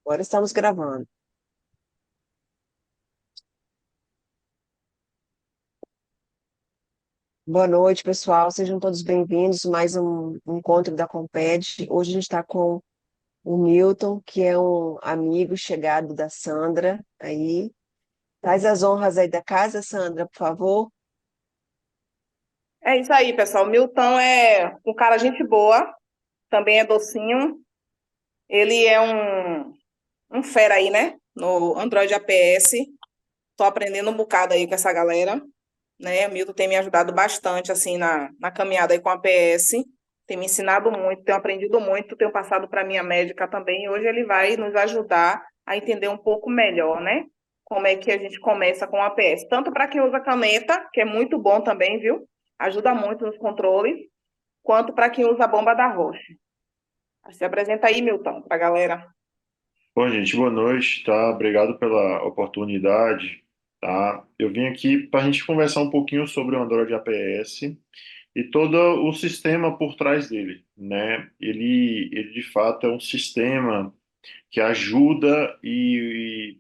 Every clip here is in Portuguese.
Agora estamos gravando. Boa noite, pessoal. Sejam todos bem-vindos a mais um encontro da Comped. Hoje a gente está com o Milton, que é um amigo chegado da Sandra. Aí, faz as honras aí da casa, Sandra, por favor. É isso aí, pessoal. Milton é um cara gente boa, também é docinho. Ele é um fera aí, né? No Android APS. Tô aprendendo um bocado aí com essa galera, né? O Milton tem me ajudado bastante, assim, na caminhada aí com a APS. Tem me ensinado muito, tenho aprendido muito, tenho passado para minha médica também. E hoje ele vai nos ajudar a entender um pouco melhor, né? Como é que a gente começa com a APS. Tanto para quem usa caneta, que é muito bom também, viu? Ajuda muito nos controles quanto para quem usa a bomba da Roche. Se apresenta aí, Milton, para a galera. Bom, gente, boa noite, tá? Obrigado pela oportunidade, tá? Eu vim aqui para a gente conversar um pouquinho sobre o Android APS e todo o sistema por trás dele, né? Ele de fato é um sistema que ajuda e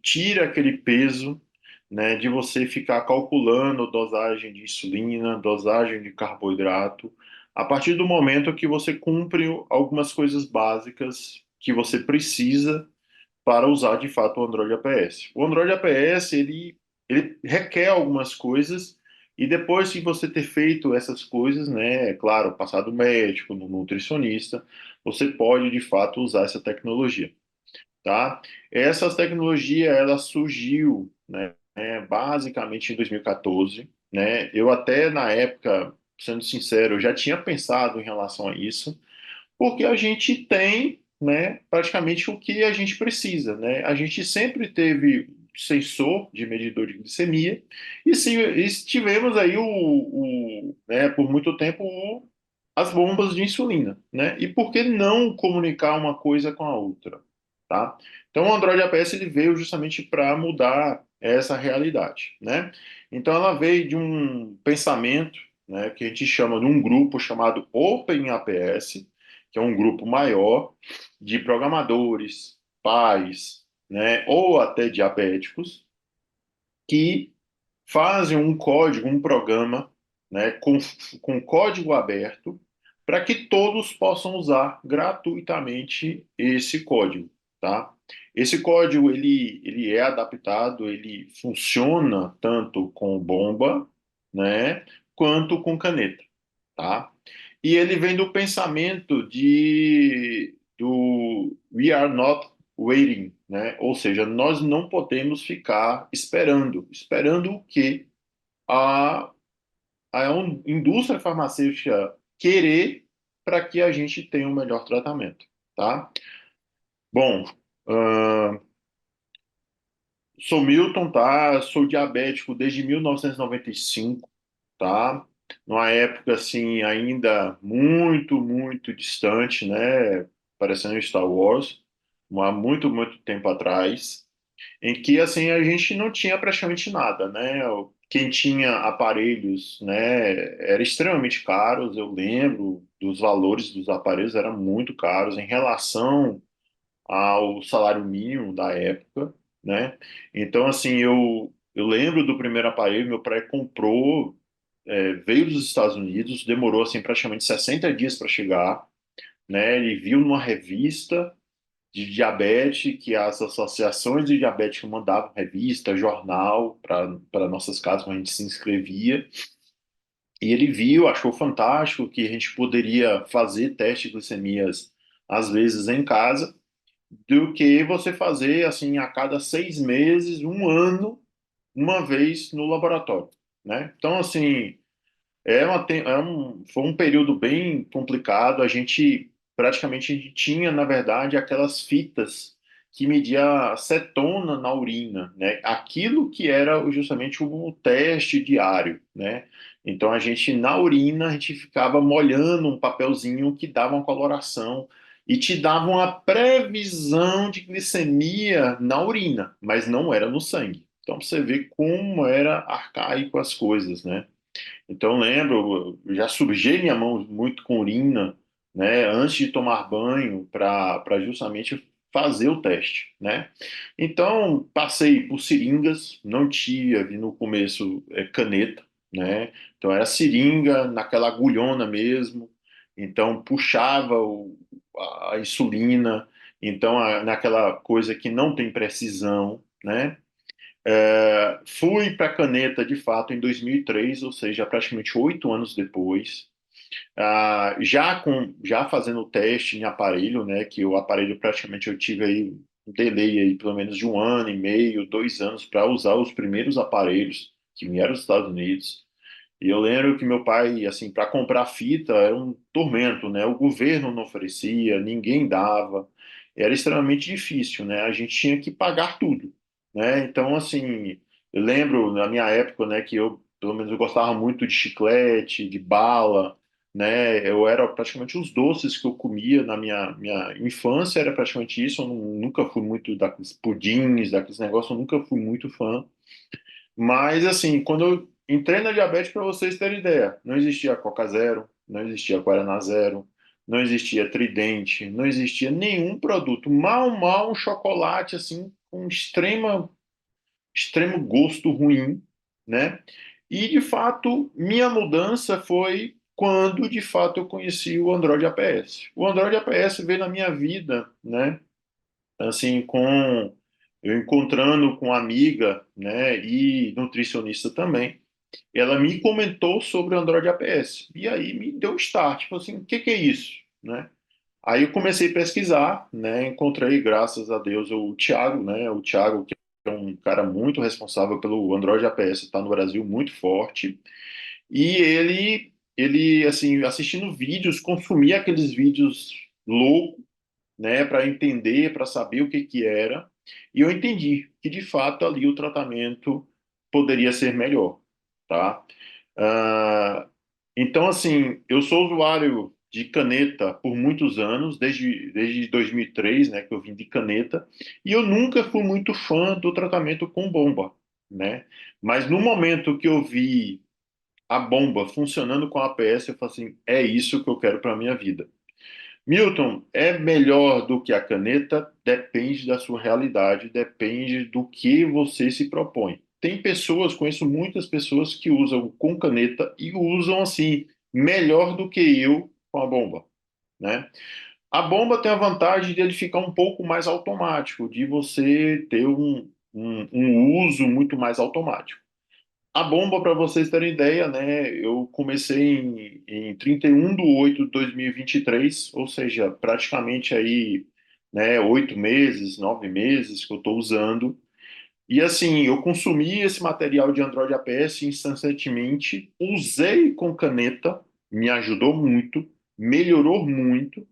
tira aquele peso, né, de você ficar calculando dosagem de insulina, dosagem de carboidrato, a partir do momento que você cumpre algumas coisas básicas que você precisa para usar de fato o Android APS. O Android APS ele requer algumas coisas e depois de você ter feito essas coisas, né, é claro, passar do médico, no nutricionista, você pode de fato usar essa tecnologia, tá? Essa tecnologia ela surgiu, né, basicamente em 2014, né? Eu até na época, sendo sincero, eu já tinha pensado em relação a isso, porque a gente tem, né, praticamente o que a gente precisa, né? A gente sempre teve sensor de medidor de glicemia e, sim, e tivemos aí né, por muito tempo as bombas de insulina, né? E por que não comunicar uma coisa com a outra, tá? Então o Android APS ele veio justamente para mudar essa realidade, né? Então ela veio de um pensamento, né, que a gente chama de um grupo chamado OpenAPS, que é um grupo maior de programadores, pais, né, ou até diabéticos, que fazem um código, um programa, né, com código aberto, para que todos possam usar gratuitamente esse código, tá? Esse código ele é adaptado, ele funciona tanto com bomba, né, quanto com caneta, tá? E ele vem do pensamento do we are not waiting, né? Ou seja, nós não podemos ficar esperando. Esperando o quê? A, a indústria farmacêutica querer para que a gente tenha um melhor tratamento, tá? Bom, ahn, sou Milton, tá? Sou diabético desde 1995, tá? Numa época assim ainda muito distante, né? Parecendo Star Wars, há muito tempo atrás, em que assim a gente não tinha praticamente nada, né? Quem tinha aparelhos, né, era extremamente caros. Eu lembro dos valores dos aparelhos eram muito caros em relação ao salário mínimo da época, né? Então assim eu lembro do primeiro aparelho, meu pai comprou, veio dos Estados Unidos, demorou assim praticamente 60 dias para chegar, né? Ele viu numa revista de diabetes, que as associações de diabetes mandavam revista, jornal para nossas casas, quando a gente se inscrevia. E ele viu, achou fantástico que a gente poderia fazer teste de glicemias, às vezes, em casa, do que você fazer, assim, a cada 6 meses, um ano, uma vez no laboratório, né? Então, assim, foi um período bem complicado. A gente praticamente a gente tinha, na verdade, aquelas fitas que media acetona na urina, né? Aquilo que era justamente o teste diário, né? Então a gente na urina a gente ficava molhando um papelzinho que dava uma coloração e te dava uma previsão de glicemia na urina, mas não era no sangue. Então você vê como era arcaico as coisas, né? Então, lembro, eu já sujei minha mão muito com urina, né, antes de tomar banho, para justamente fazer o teste, né? Então, passei por seringas, não tinha no começo caneta, né? Então, era seringa, naquela agulhona mesmo. Então, puxava a insulina. Então, naquela coisa que não tem precisão, né? Fui para a caneta, de fato, em 2003, ou seja, praticamente 8 anos depois. Já fazendo o teste em aparelho, né, que o aparelho praticamente eu tive aí um delay aí pelo menos de 1 ano e meio, 2 anos para usar os primeiros aparelhos que vieram dos Estados Unidos. E eu lembro que meu pai, assim, para comprar fita era um tormento, né? O governo não oferecia, ninguém dava, era extremamente difícil, né? A gente tinha que pagar tudo, né? Então, assim, eu lembro na minha época, né, que eu, pelo menos, eu gostava muito de chiclete, de bala, né? Eu era praticamente os doces que eu comia na minha infância, era praticamente isso. Eu nunca fui muito daqueles pudins, daqueles negócios, eu nunca fui muito fã. Mas, assim, quando eu entrei na diabetes, para vocês terem ideia, não existia Coca Zero, não existia Guaraná Zero, não existia Tridente, não existia nenhum produto. Mal um chocolate, assim, com extremo gosto ruim, né? E, de fato, minha mudança foi quando, de fato, eu conheci o Android APS. O Android APS veio na minha vida, né? Assim, com eu encontrando com uma amiga, né, e nutricionista também, ela me comentou sobre o Android APS. E aí me deu um start, tipo assim, o que que é isso, né? Aí eu comecei a pesquisar, né, encontrei, graças a Deus, o Thiago, né, o Thiago, que é um cara muito responsável pelo Android APS, está no Brasil muito forte, e ele, assim, assistindo vídeos, consumia aqueles vídeos loucos, né, para entender, para saber o que que era, e eu entendi que de fato ali o tratamento poderia ser melhor, tá? Ah, então, assim, eu sou usuário de caneta por muitos anos, desde 2003, né, que eu vim de caneta, e eu nunca fui muito fã do tratamento com bomba, né? Mas no momento que eu vi a bomba funcionando com a APS, eu falei assim, é isso que eu quero para minha vida. Milton, é melhor do que a caneta? Depende da sua realidade, depende do que você se propõe. Tem pessoas, conheço muitas pessoas que usam com caneta e usam assim, melhor do que eu com a bomba, né? A bomba tem a vantagem de ele ficar um pouco mais automático, de você ter um uso muito mais automático. A bomba, para vocês terem ideia, né? Eu comecei em 31/8/2023, ou seja, praticamente aí, né, 8 meses, 9 meses que eu estou usando. E assim, eu consumi esse material de Android APS incessantemente, usei com caneta, me ajudou muito, melhorou muito,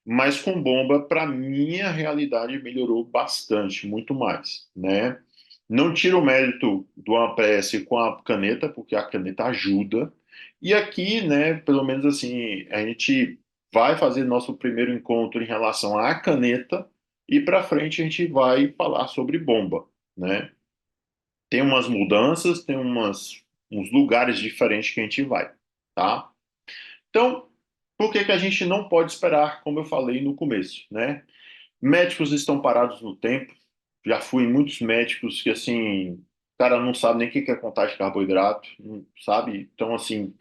mas com bomba, para minha realidade, melhorou bastante, muito mais, né? Não tiro o mérito do APS com a caneta, porque a caneta ajuda. E aqui, né, pelo menos assim, a gente vai fazer nosso primeiro encontro em relação à caneta e para frente a gente vai falar sobre bomba, né? Tem umas mudanças, tem uns lugares diferentes que a gente vai, tá? Então, por que que a gente não pode esperar, como eu falei no começo, né? Médicos estão parados no tempo. Já fui em muitos médicos que, assim, o cara não sabe nem o que é contagem de carboidrato, não sabe? Então, assim,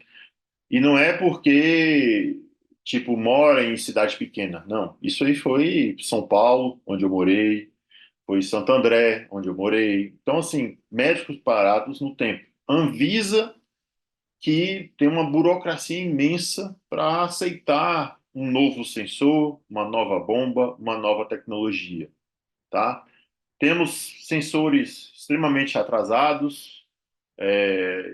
e não é porque, tipo, mora em cidade pequena. Não, isso aí foi São Paulo, onde eu morei, foi Santo André, onde eu morei. Então, assim, médicos parados no tempo. Anvisa que tem uma burocracia imensa para aceitar um novo sensor, uma nova bomba, uma nova tecnologia, tá? Temos sensores extremamente atrasados,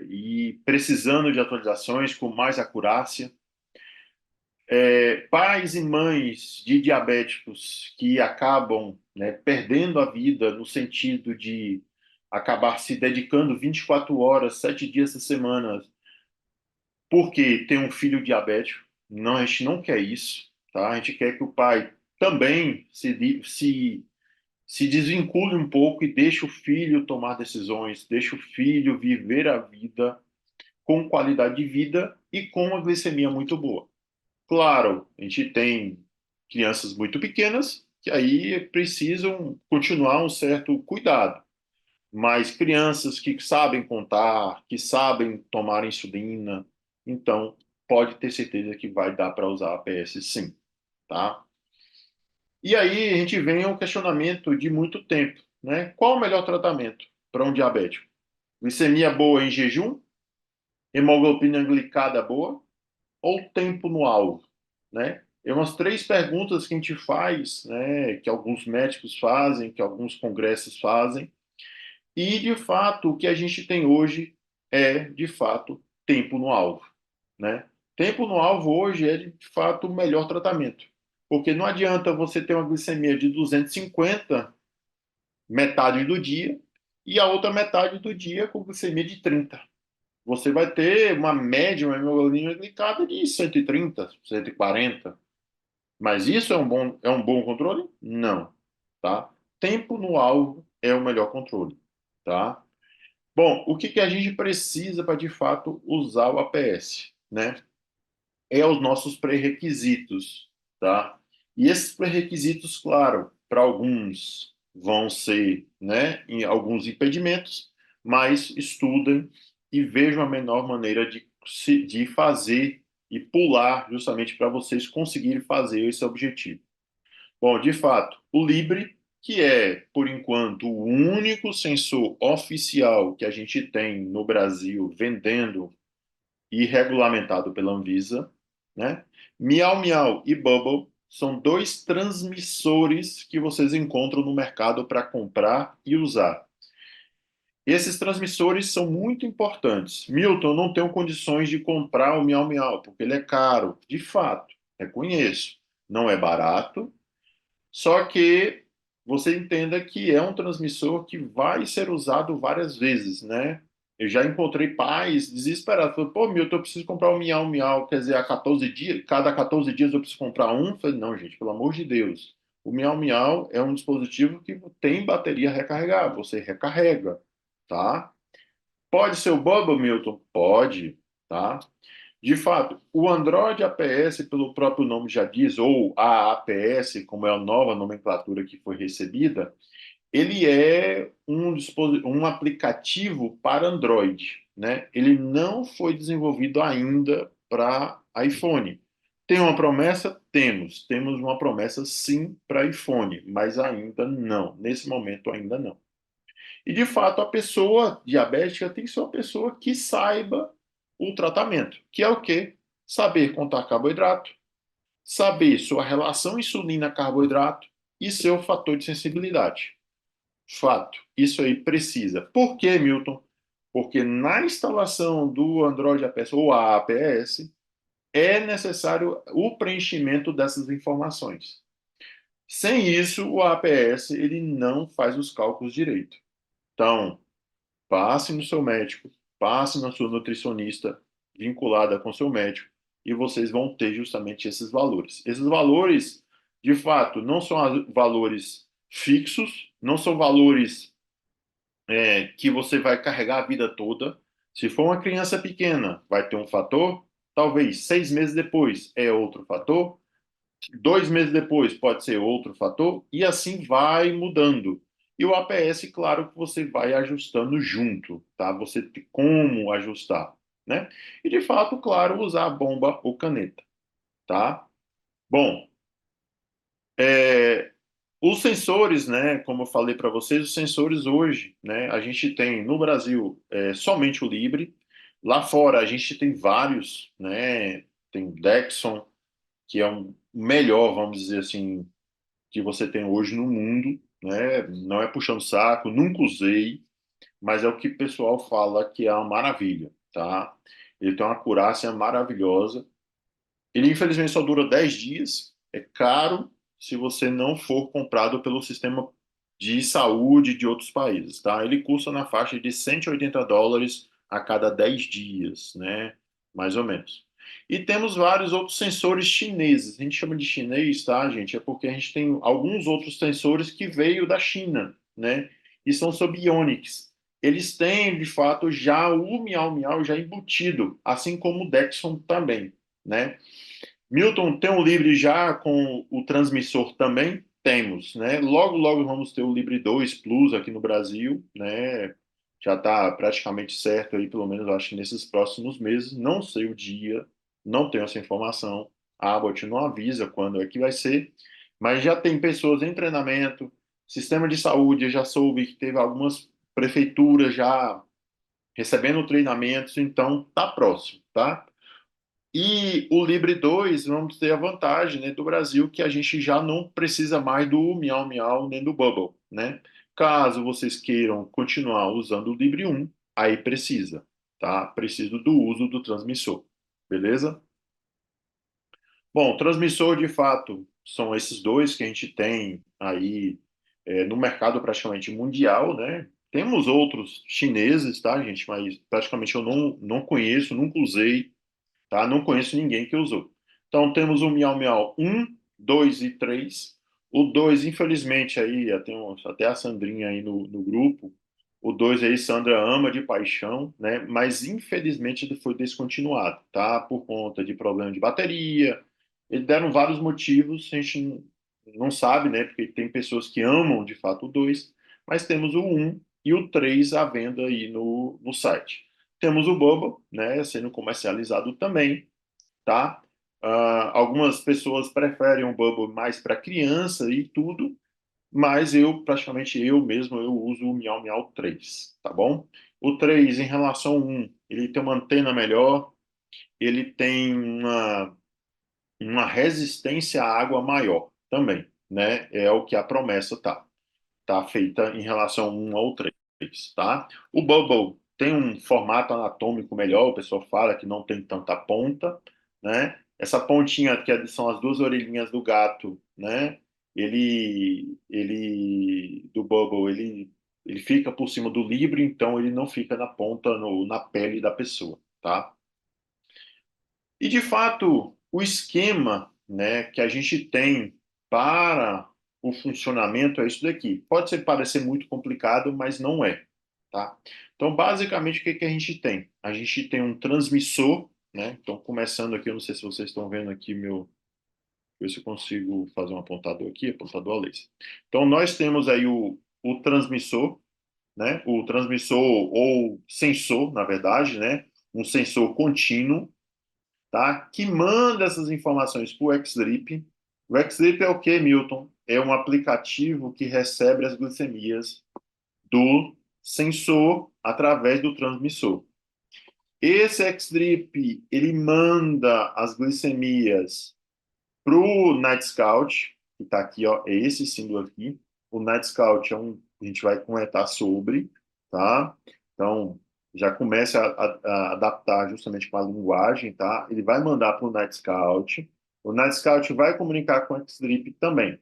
e precisando de atualizações com mais acurácia. Pais e mães de diabéticos que acabam, né, perdendo a vida no sentido de acabar se dedicando 24 horas, 7 dias da semana porque tem um filho diabético. Não, a gente não quer isso, tá? A gente quer que o pai também se desvincule um pouco e deixe o filho tomar decisões, deixe o filho viver a vida com qualidade de vida e com uma glicemia muito boa. Claro, a gente tem crianças muito pequenas que aí precisam continuar um certo cuidado. Mas crianças que sabem contar, que sabem tomar insulina, então pode ter certeza que vai dar para usar a APS sim, tá? E aí a gente vem ao questionamento de muito tempo, né? Qual o melhor tratamento para um diabético? Glicemia boa em jejum, hemoglobina glicada boa ou tempo no alvo, né? É umas três perguntas que a gente faz, né? Que alguns médicos fazem, que alguns congressos fazem, e de fato o que a gente tem hoje é de fato tempo no alvo, né? Tempo no alvo hoje é de fato o melhor tratamento, porque não adianta você ter uma glicemia de 250 metade do dia e a outra metade do dia com glicemia de 30. Você vai ter uma média, uma hemoglobina glicada de 130, 140. Mas isso é um bom controle? Não, tá? Tempo no alvo é o melhor controle, tá? Bom, o que que a gente precisa para de fato usar o APS, né? É os nossos pré-requisitos, tá? E esses pré-requisitos, claro, para alguns vão ser, né, em alguns impedimentos, mas estudem e vejam a menor maneira de fazer e pular justamente para vocês conseguirem fazer esse objetivo. Bom, de fato, o Libre, que é, por enquanto, o único sensor oficial que a gente tem no Brasil vendendo e regulamentado pela Anvisa, né? Miau Miau e Bubble são dois transmissores que vocês encontram no mercado para comprar e usar. Esses transmissores são muito importantes. Milton, eu não tenho condições de comprar o Miau Miau, porque ele é caro. De fato, reconheço. Não é barato, só que você entenda que é um transmissor que vai ser usado várias vezes, né? Eu já encontrei pais desesperados. Falei, pô, Milton, eu preciso comprar um Miau Miau, quer dizer, a 14 dias, cada 14 dias eu preciso comprar um. Eu falei, não, gente, pelo amor de Deus. O Miau Miau é um dispositivo que tem bateria recarregável, você recarrega, tá? Pode ser o Bubble, Milton? Pode, tá? De fato, o Android APS, pelo próprio nome já diz, ou a APS, como é a nova nomenclatura que foi recebida, ele é um aplicativo para Android, né? Ele não foi desenvolvido ainda para iPhone. Tem uma promessa? Temos. Temos uma promessa sim para iPhone, mas ainda não. Nesse momento ainda não. E de fato, a pessoa diabética tem que ser uma pessoa que saiba o tratamento, que é o quê? Saber contar carboidrato, saber sua relação insulina-carboidrato e seu fator de sensibilidade. Fato. Isso aí precisa. Por quê, Milton? Porque na instalação do Android APS ou a APS é necessário o preenchimento dessas informações. Sem isso, o APS ele não faz os cálculos direito. Então, passe no seu médico, passe na sua nutricionista vinculada com seu médico e vocês vão ter justamente esses valores. Esses valores, de fato, não são valores fixos, não são valores que você vai carregar a vida toda. Se for uma criança pequena, vai ter um fator, talvez 6 meses depois é outro fator, 2 meses depois pode ser outro fator, e assim vai mudando. E o APS, claro que você vai ajustando junto, tá? Você tem como ajustar, né? E de fato, claro, usar a bomba ou caneta, tá? Bom, é, os sensores, né? Como eu falei para vocês, os sensores hoje, né? A gente tem no Brasil somente o Libre, lá fora a gente tem vários, né? Tem o Dexon, que é um melhor, vamos dizer assim, que você tem hoje no mundo, né? Não é puxando saco, nunca usei, mas é o que o pessoal fala que é uma maravilha, tá? Ele tem uma acurácia maravilhosa. Ele, infelizmente, só dura 10 dias. É caro se você não for comprado pelo sistema de saúde de outros países, tá? Ele custa na faixa de US$ 180 a cada 10 dias, né? Mais ou menos. E temos vários outros sensores chineses. A gente chama de chinês, tá, gente? É porque a gente tem alguns outros sensores que veio da China, né? E são sob Ionix. Eles têm, de fato, já o Miau Miau já embutido, assim como o Dexon também, né? Milton, tem um livre já com o transmissor também? temos, né? Logo, logo vamos ter o Libre 2 Plus aqui no Brasil, né? Já está praticamente certo aí, pelo menos acho que nesses próximos meses. Não sei o dia, não tenho essa informação. A Abbott não avisa quando é que vai ser, mas já tem pessoas em treinamento. Sistema de saúde, eu já soube que teve algumas prefeituras já recebendo treinamentos, então tá próximo, tá? E o Libre 2, vamos ter a vantagem, né, do Brasil, que a gente já não precisa mais do Miau Miau nem do Bubble, né? Caso vocês queiram continuar usando o Libre 1, aí precisa, tá? Precisa do uso do transmissor, beleza? Bom, transmissor de fato são esses dois que a gente tem aí no mercado praticamente mundial, né? Temos outros chineses, tá, gente? Mas praticamente eu não conheço, nunca usei, tá? Não conheço ninguém que usou. Então temos o Miau Miau 1, 2 e 3. O 2, infelizmente, aí, até a Sandrinha aí no grupo, o 2 aí, Sandra ama de paixão, né? Mas infelizmente ele foi descontinuado, tá? Por conta de problema de bateria. Eles deram vários motivos, a gente não sabe, né? Porque tem pessoas que amam de fato o 2, mas temos o 1 e o 3 à venda aí no site. Temos o Bubble, né, sendo comercializado também, tá? Algumas pessoas preferem o Bubble mais para criança e tudo, mas praticamente eu mesmo, eu uso o Miau Miau 3, tá bom? O 3, em relação ao 1, ele tem uma antena melhor, ele tem uma resistência à água maior também, né? É o que a promessa tá feita em relação um ao 3, tá? O Bubble tem um formato anatômico melhor, o pessoal fala que não tem tanta ponta, né? Essa pontinha são as duas orelhinhas do gato, né? Do Bubble, ele fica por cima do Libre, então ele não fica na ponta, na pele da pessoa, tá? E, de fato, o esquema, né, que a gente tem para o funcionamento é isso daqui. Pode ser parecer muito complicado, mas não é, tá? Então, basicamente, o que que a gente tem? A gente tem um transmissor, né? Então, começando aqui, eu não sei se vocês estão vendo aqui ver se eu consigo fazer um apontador aqui, apontador a laser. Então, nós temos aí o transmissor, né? O transmissor ou sensor, na verdade, né? Um sensor contínuo, tá? Que manda essas informações para o Xdrip. O Xdrip é o que, Milton? É um aplicativo que recebe as glicemias do sensor através do transmissor. Esse Xdrip, ele manda as glicemias para o Night Scout, que está aqui, ó, é esse símbolo aqui. O Night Scout a gente vai comentar sobre, tá? Então, já começa a adaptar justamente com a linguagem, tá? Ele vai mandar para o Night Scout. O Night Scout vai comunicar com o Xdrip também.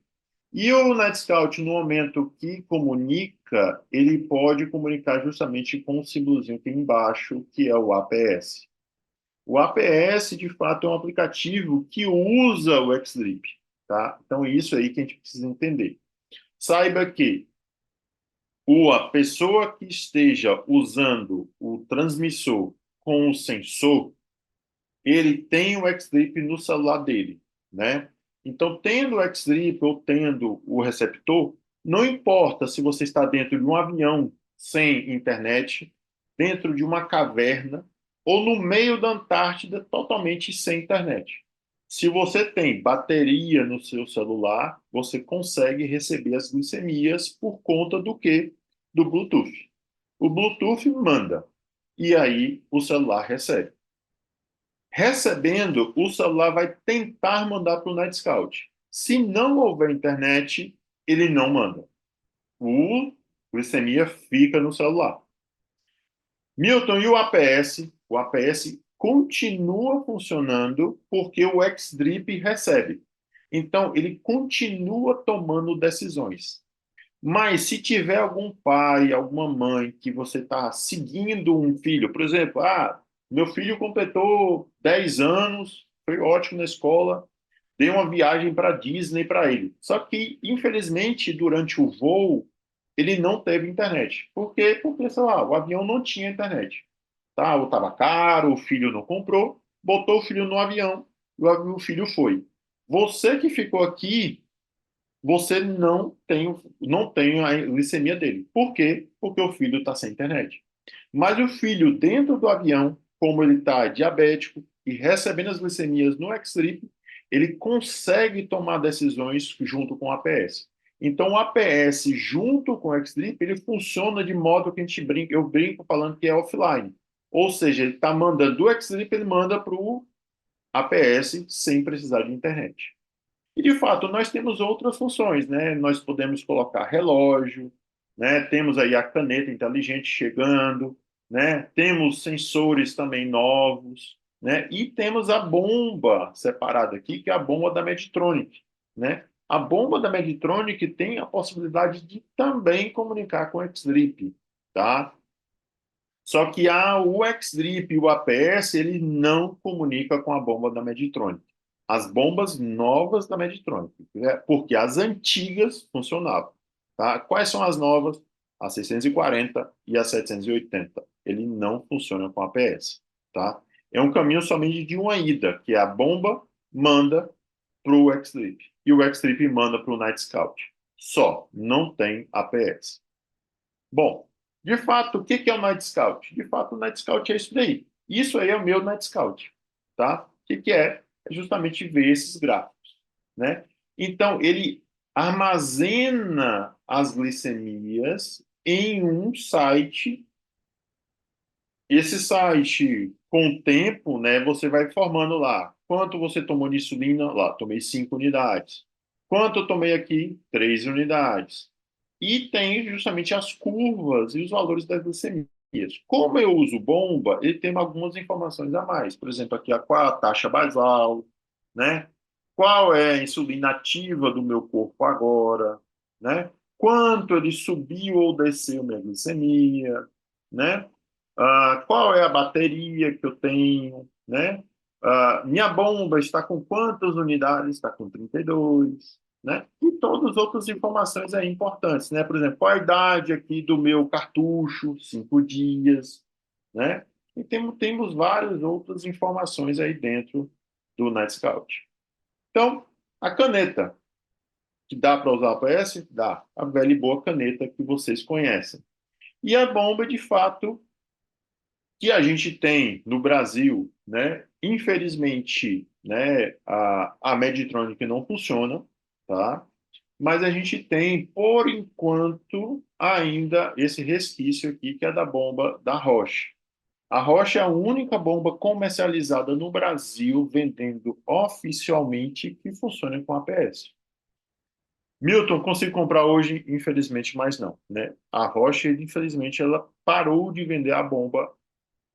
E o Night Scout, no momento que comunica, ele pode comunicar justamente com o símbolozinho aqui embaixo, que é o APS. O APS, de fato, é um aplicativo que usa o Xdrip, tá? Então, isso aí que a gente precisa entender. Saiba que a pessoa que esteja usando o transmissor com o sensor, ele tem o Xdrip no celular dele, né? Então, tendo o Xdrip ou tendo o receptor, não importa se você está dentro de um avião sem internet, dentro de uma caverna ou no meio da Antártida totalmente sem internet. Se você tem bateria no seu celular, você consegue receber as glicemias por conta do quê? Do Bluetooth. O Bluetooth manda e aí o celular recebe. Recebendo, o celular vai tentar mandar para o Night Scout. Se não houver internet, ele não manda. O glicemia fica no celular. Milton, e o APS? O APS continua funcionando porque o Xdrip recebe. Então, ele continua tomando decisões. Mas se tiver algum pai, alguma mãe que você está seguindo um filho, por exemplo, meu filho completou 10 anos, foi ótimo na escola, dei uma viagem para Disney para ele. Só que, infelizmente, durante o voo, ele não teve internet. Por quê? Porque, sei lá, o avião não tinha internet. Tá? Ou estava caro, o filho não comprou, botou o filho no avião, e o filho foi. Você que ficou aqui você não tem a glicemia dele. Por quê? Porque o filho está sem internet. Mas o filho dentro do avião, como ele está diabético e recebendo as glicemias no X-Trip, ele consegue tomar decisões junto com o APS. Então, o APS junto com o X-Trip, ele funciona de modo que a gente brinca, eu brinco falando que é offline. Ou seja, ele está mandando do X-Trip, ele manda para o APS sem precisar de internet. E, de fato, nós temos outras funções, né? Nós podemos colocar relógio, né? Temos aí a caneta inteligente chegando, né? Temos sensores também novos, né? E temos a bomba separada aqui, que é a bomba da Medtronic, né? A bomba da Medtronic tem a possibilidade de também comunicar com o X-Drip, tá? Só que o X-Drip e o APS, ele não comunica com a bomba da Medtronic. As bombas novas da Medtronic, né? Porque as antigas funcionavam. Tá? Quais são as novas? A 640 e a 780. Ele não funciona com APS. Tá? É um caminho somente de uma ida, que é a bomba manda para o X-Drip e o X-Drip manda para o Night Scout. Só, não tem APS. Bom, de fato, o que é o Night Scout? De fato, o Night Scout é isso daí. Isso aí é o meu Night Scout, tá? O que é? É justamente ver esses gráficos, né? Então, ele armazena as glicemias em um site. Esse site, com o tempo, né, você vai informando lá quanto você tomou de insulina, lá, tomei 5 unidades. Quanto eu tomei aqui? 3 unidades. E tem justamente as curvas e os valores das glicemias. Como eu uso bomba, ele tem algumas informações a mais. Por exemplo, aqui qual a taxa basal, né? Qual é a insulina ativa do meu corpo agora, né? Quanto ele subiu ou desceu minha glicemia, né? Qual é a bateria que eu tenho, né? Minha bomba está com quantas unidades? Está com 32, né? E todas as outras informações aí importantes, né? Por exemplo, qual a idade aqui do meu cartucho? 5 dias, né? E temos várias outras informações aí dentro do Night Scout. Então, a caneta, que dá para usar a APS? Dá. A velha e boa caneta que vocês conhecem. E a bomba, de fato, que a gente tem no Brasil, né? Infelizmente, né, a Medtronic não funciona, tá? Mas a gente tem, por enquanto, ainda esse resquício aqui, que é da bomba da Roche. A Roche é a única bomba comercializada no Brasil, vendendo oficialmente, que funciona com APS. Milton, consigo comprar hoje? Infelizmente, mas não, né? A Roche, infelizmente, ela parou de vender a bomba,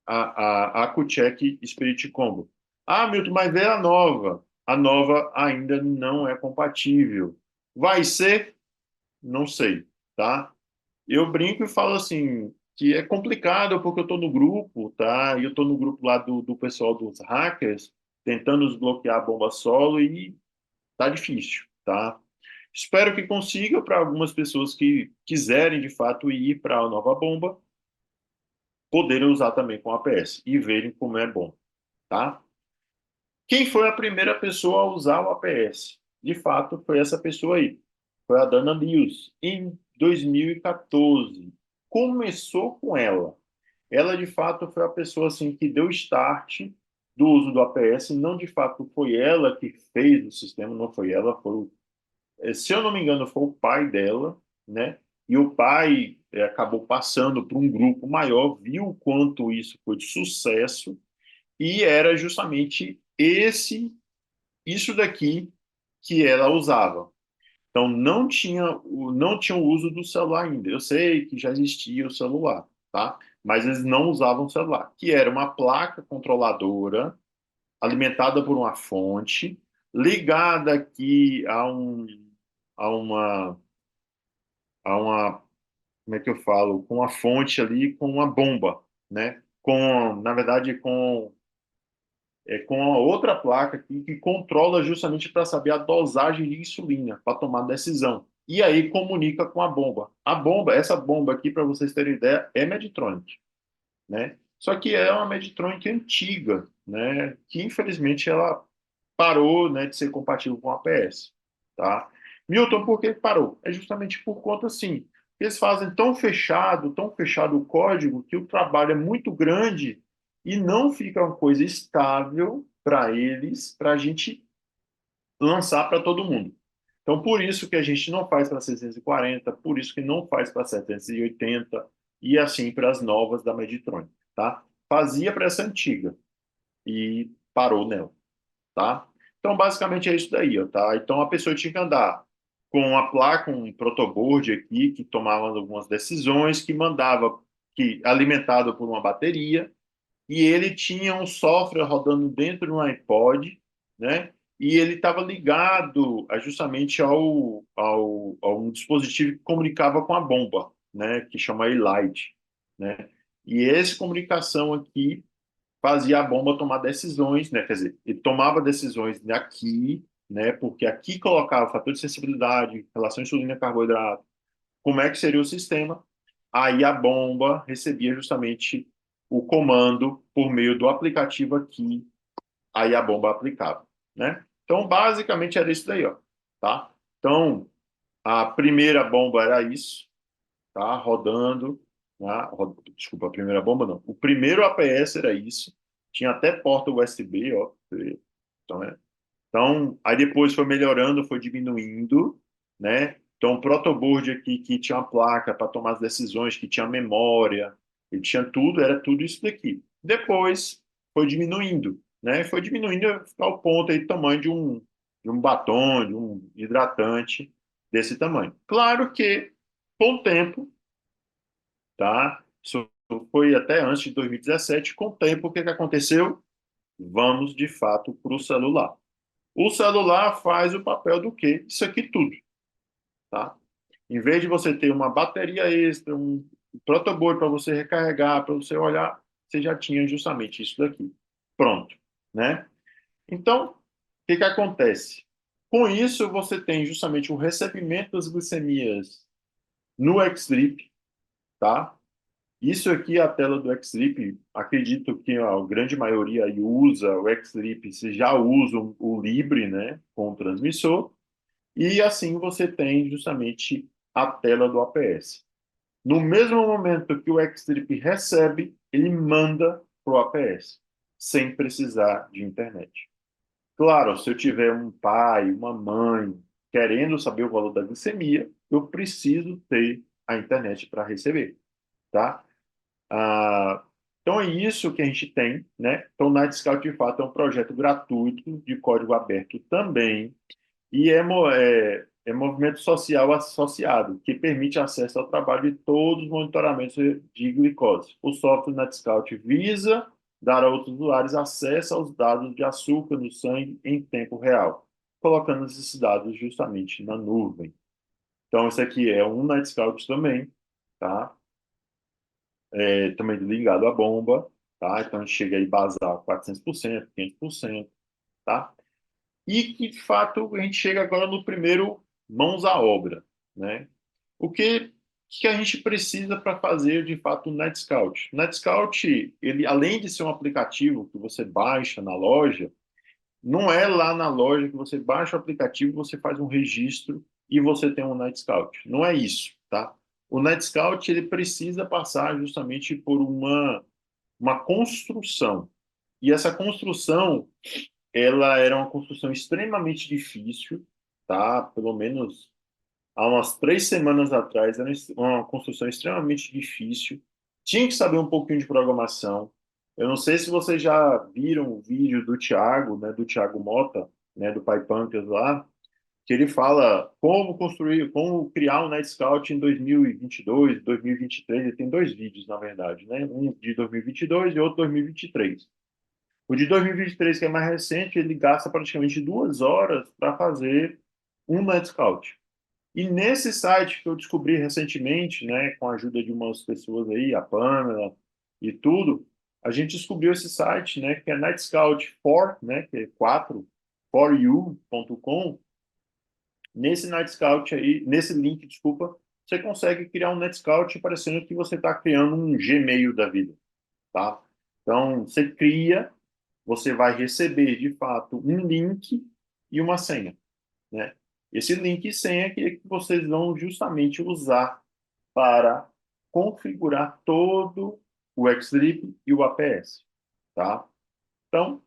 a AcuCheck Spirit Combo. Ah, Milton, mas veio a nova. A nova ainda não é compatível. Vai ser? Não sei, tá? Eu brinco e falo assim, que é complicado porque eu estou no grupo, tá? E eu estou no grupo lá do pessoal dos hackers, tentando desbloquear a bomba solo e tá difícil, tá? Espero que consiga para algumas pessoas que quiserem de fato ir para a nova bomba, poderem usar também com APS e verem como é bom, tá? Quem foi a primeira pessoa a usar o APS? De fato, foi essa pessoa aí. Foi a Dana Lewis, em 2014. Começou com ela. Ela, de fato, foi a pessoa assim, que deu start do uso do APS. Não, de fato, foi ela que fez o sistema, não foi ela, se eu não me engano, foi o pai dela, né? E o pai acabou passando para um grupo maior, viu o quanto isso foi de sucesso e era justamente isso daqui que ela usava. Então não tinha o uso do celular ainda. Eu sei que já existia o celular, tá? Mas eles não usavam o celular, que era uma placa controladora alimentada por uma fonte ligada aqui a uma a uma, como é que eu falo, com uma fonte ali, com uma bomba, né? Na verdade, com a outra placa aqui que controla justamente para saber a dosagem de insulina, para tomar decisão. E aí comunica com a bomba. Essa bomba aqui, para vocês terem ideia, é Medtronic, né? Só que é uma Medtronic antiga, né? Que infelizmente ela parou, né, de ser compatível com a APS, tá? Milton, por que parou? É justamente por conta, assim, eles fazem tão fechado o código, que o trabalho é muito grande e não fica uma coisa estável para eles, para a gente lançar para todo mundo. Então, por isso que a gente não faz para 640, por isso que não faz para 780 e assim para as novas da Meditronic, tá? Fazia para essa antiga e parou nela, tá? Então, basicamente é isso daí, ó, tá? Então, a pessoa tinha que andar com a placa, um protoboard aqui, que tomava algumas decisões, que mandava, que alimentado por uma bateria, e ele tinha um software rodando dentro do iPod, né? E ele estava ligado justamente a um dispositivo que comunicava com a bomba, né? Que chama E-Lite, né? E essa comunicação aqui fazia a bomba tomar decisões, né? Quer dizer, ele tomava decisões aqui, né? Porque aqui colocava fator de sensibilidade, relação insulina-carboidrato, como é que seria o sistema. Aí a bomba recebia justamente o comando por meio do aplicativo aqui, aí a bomba aplicava, né? Então, basicamente era isso daí, ó, tá? Então, a primeira bomba era isso, tá? Rodando, né? Desculpa, a primeira bomba não. O primeiro APS era isso, tinha até porta USB, ó. Então, então, aí depois foi melhorando, foi diminuindo, né? Então, o protoboard aqui, que tinha uma placa para tomar as decisões, que tinha memória, e tinha tudo, era tudo isso daqui. Depois, foi diminuindo, né? Foi diminuindo ao ponto aí, do tamanho de um batom, de um hidratante desse tamanho. Claro que, com o tempo, tá? Isso foi até antes de 2017, com o tempo, o que que aconteceu? Vamos, de fato, para o celular. O celular faz o papel do quê? Isso aqui tudo, tá? Em vez de você ter uma bateria extra, um protoboard para você recarregar, para você olhar, você já tinha justamente isso daqui. Pronto, né? Então, o que que acontece? Com isso, você tem justamente o recebimento das glicemias no Xtrip, tá? Isso aqui é a tela do Xtrip. Acredito que a grande maioria aí usa o Xtrip, se já usam o Libre, né, com o transmissor. E assim você tem justamente a tela do APS. No mesmo momento que o Xtrip recebe, ele manda para o APS, sem precisar de internet. Claro, se eu tiver um pai, uma mãe querendo saber o valor da glicemia, eu preciso ter a internet para receber, tá? Ah, então é isso que a gente tem, né? Então, o Night Scout, de fato, é um projeto gratuito, de código aberto também, e é movimento social associado, que permite acesso ao trabalho de todos os monitoramentos de glicose. O software NetScout visa dar a outros usuários acesso aos dados de açúcar no sangue em tempo real, colocando esses dados justamente na nuvem. Então, esse aqui é um NetScout também, tá? Também ligado à bomba, tá? Então, a gente chega aí basal 400%, 500%, tá? E que, de fato, a gente chega agora no primeiro mãos à obra, né? O que a gente precisa para fazer, de fato, o NetScout? O NetScout, ele, além de ser um aplicativo que você baixa na loja, não é lá na loja que você baixa o aplicativo, você faz um registro e você tem um NetScout. Não é isso, tá? O NetScout, ele precisa passar justamente por uma construção. E essa construção, ela era uma construção extremamente difícil, tá? Pelo menos há umas 3 semanas atrás, era uma construção extremamente difícil. Tinha que saber um pouquinho de programação. Eu não sei se vocês já viram o vídeo do Thiago, né, do Thiago Mota, né, do PyPunkers lá, que ele fala como construir, como criar um NetScout em 2022, 2023. Ele tem dois vídeos, na verdade, né? Um de 2022 e outro 2023. O de 2023, que é mais recente, ele gasta praticamente 2 horas para fazer um NetScout. E nesse site que eu descobri recentemente, né, com a ajuda de umas pessoas aí, a Pamela e tudo, a gente descobriu esse site, né, que é NetScout 4, né, que é 4, foryou.com. Nesse NetScout aí, nesse link, desculpa, você consegue criar um NetScout parecendo que você está criando um Gmail da vida, tá? Então, você cria, você vai receber, de fato, um link e uma senha, né? Esse link e senha que vocês vão justamente usar para configurar todo o Xlib e o APS, tá? Então,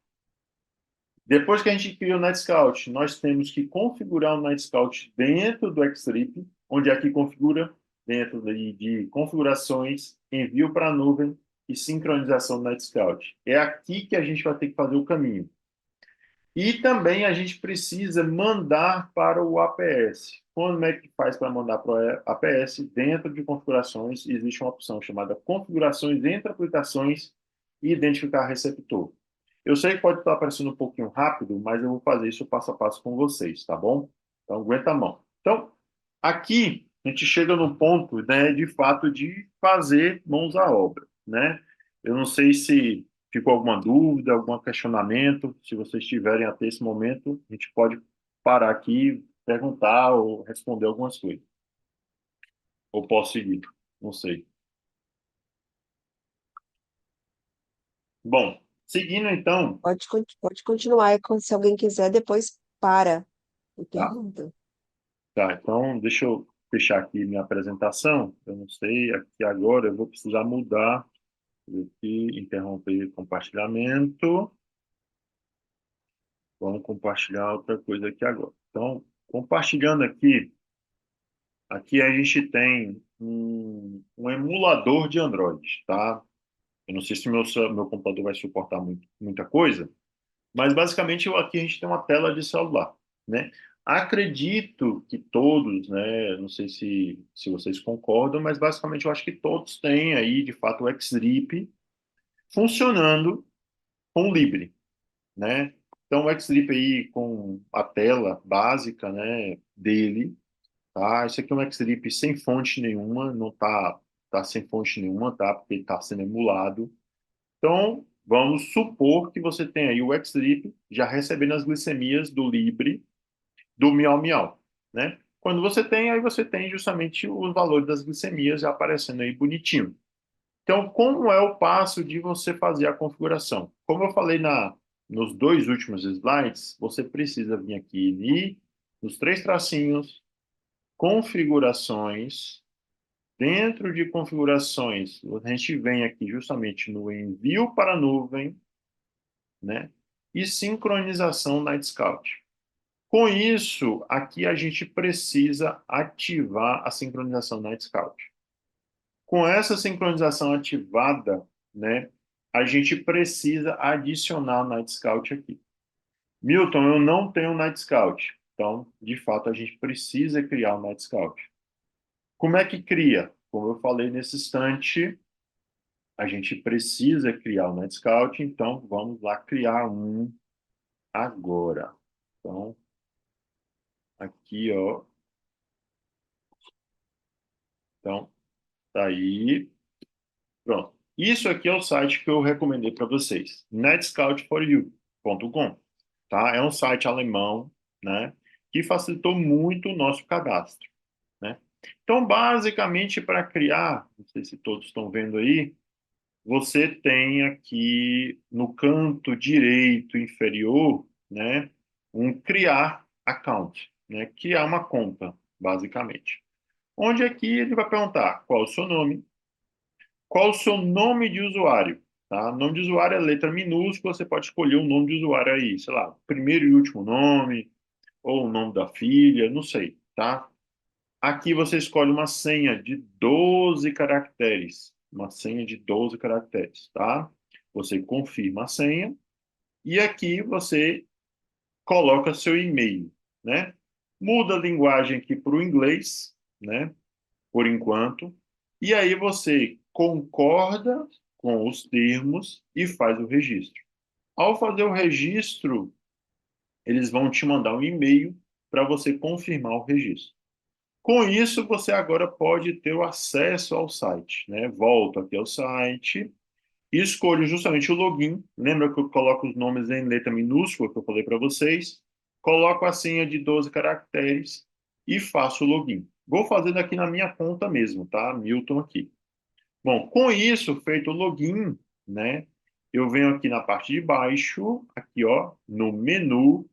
depois que a gente cria o Netscout, nós temos que configurar o Netscout dentro do Xlib, onde aqui configura dentro de configurações, envio para a nuvem e sincronização do Netscout. É aqui que a gente vai ter que fazer o caminho. E também a gente precisa mandar para o APS. Como é que faz para mandar para o APS? Dentro de configurações, existe uma opção chamada configurações entre aplicações e identificar receptor. Eu sei que pode estar parecendo um pouquinho rápido, mas eu vou fazer isso passo a passo com vocês, tá bom? Então, aguenta a mão. Então, aqui a gente chega no ponto, né, de fato, de fazer mãos à obra, né? Eu não sei se ficou alguma dúvida, algum questionamento. Se vocês tiverem até esse momento, a gente pode parar aqui, perguntar ou responder algumas coisas. Ou posso seguir? Não sei. Bom, seguindo então, Pode continuar, e se alguém quiser, depois para e tá, pergunta. tá. Então, deixa eu fechar aqui minha apresentação. Eu não sei, aqui agora eu vou precisar mudar. Aqui, interromper compartilhamento. Vamos compartilhar outra coisa aqui agora. Então, compartilhando aqui, aqui a gente tem um emulador de Android, tá? Eu não sei se meu computador vai suportar muita coisa, mas basicamente aqui a gente tem uma tela de celular, né? Acredito que todos, né? Não sei se vocês concordam, mas basicamente eu acho que todos têm aí, de fato, o Xlib funcionando com o Libre, né? Então, o Xlib aí com a tela básica, né, dele, tá? Esse aqui é um Xlib sem fonte nenhuma, não tá sem fonte nenhuma, tá? Porque ele está sendo emulado. Então, vamos supor que você tem aí o Xlib já recebendo as glicemias do Libre, do Miau Miau, né? Quando você tem, aí você tem justamente os valores das glicemias já aparecendo aí bonitinho. Então, como é o passo de você fazer a configuração? Como eu falei nos dois últimos slides, você precisa vir aqui nos três tracinhos, configurações. Dentro de configurações, a gente vem aqui justamente no envio para a nuvem, né? E sincronização Nightscout. Com isso, aqui a gente precisa ativar a sincronização Nightscout. Com essa sincronização ativada, né, a gente precisa adicionar o Nightscout aqui. Milton, eu não tenho Nightscout. Então, de fato, a gente precisa criar o Nightscout. Como é que cria? Como eu falei nesse instante, a gente precisa criar o Nightscout, então vamos lá criar um agora. Então, aqui, ó. Então, tá aí. Pronto. Isso aqui é o site que eu recomendei para vocês, netscout4u.com, tá? É um site alemão, né, que facilitou muito o nosso cadastro, né? Então, basicamente, para criar, não sei se todos estão vendo aí, você tem aqui no canto direito inferior, né, um criar account, né, criar uma conta, basicamente. Onde aqui ele vai perguntar qual é o seu nome, qual o seu nome de usuário? Tá? Nome de usuário é letra minúscula, você pode escolher um nome de usuário aí, sei lá, primeiro e último nome, ou o nome da filha, não sei, tá? Aqui você escolhe uma senha de 12 caracteres, uma senha de 12 caracteres, tá? Você confirma a senha e aqui você coloca seu e-mail, né? Muda a linguagem aqui para o inglês, né? Por enquanto. E aí você concorda com os termos e faz o registro. Ao fazer o registro, eles vão te mandar um e-mail para você confirmar o registro. Com isso, você agora pode ter o acesso ao site, né? Volto aqui ao site e escolho justamente o login. Lembra que eu coloco os nomes em letra minúscula que eu falei para vocês? Coloco a senha de 12 caracteres e faço o login. Vou fazer aqui na minha conta mesmo, tá? Milton aqui. Bom, com isso, feito o login, né? Eu venho aqui na parte de baixo, aqui, ó, no menu,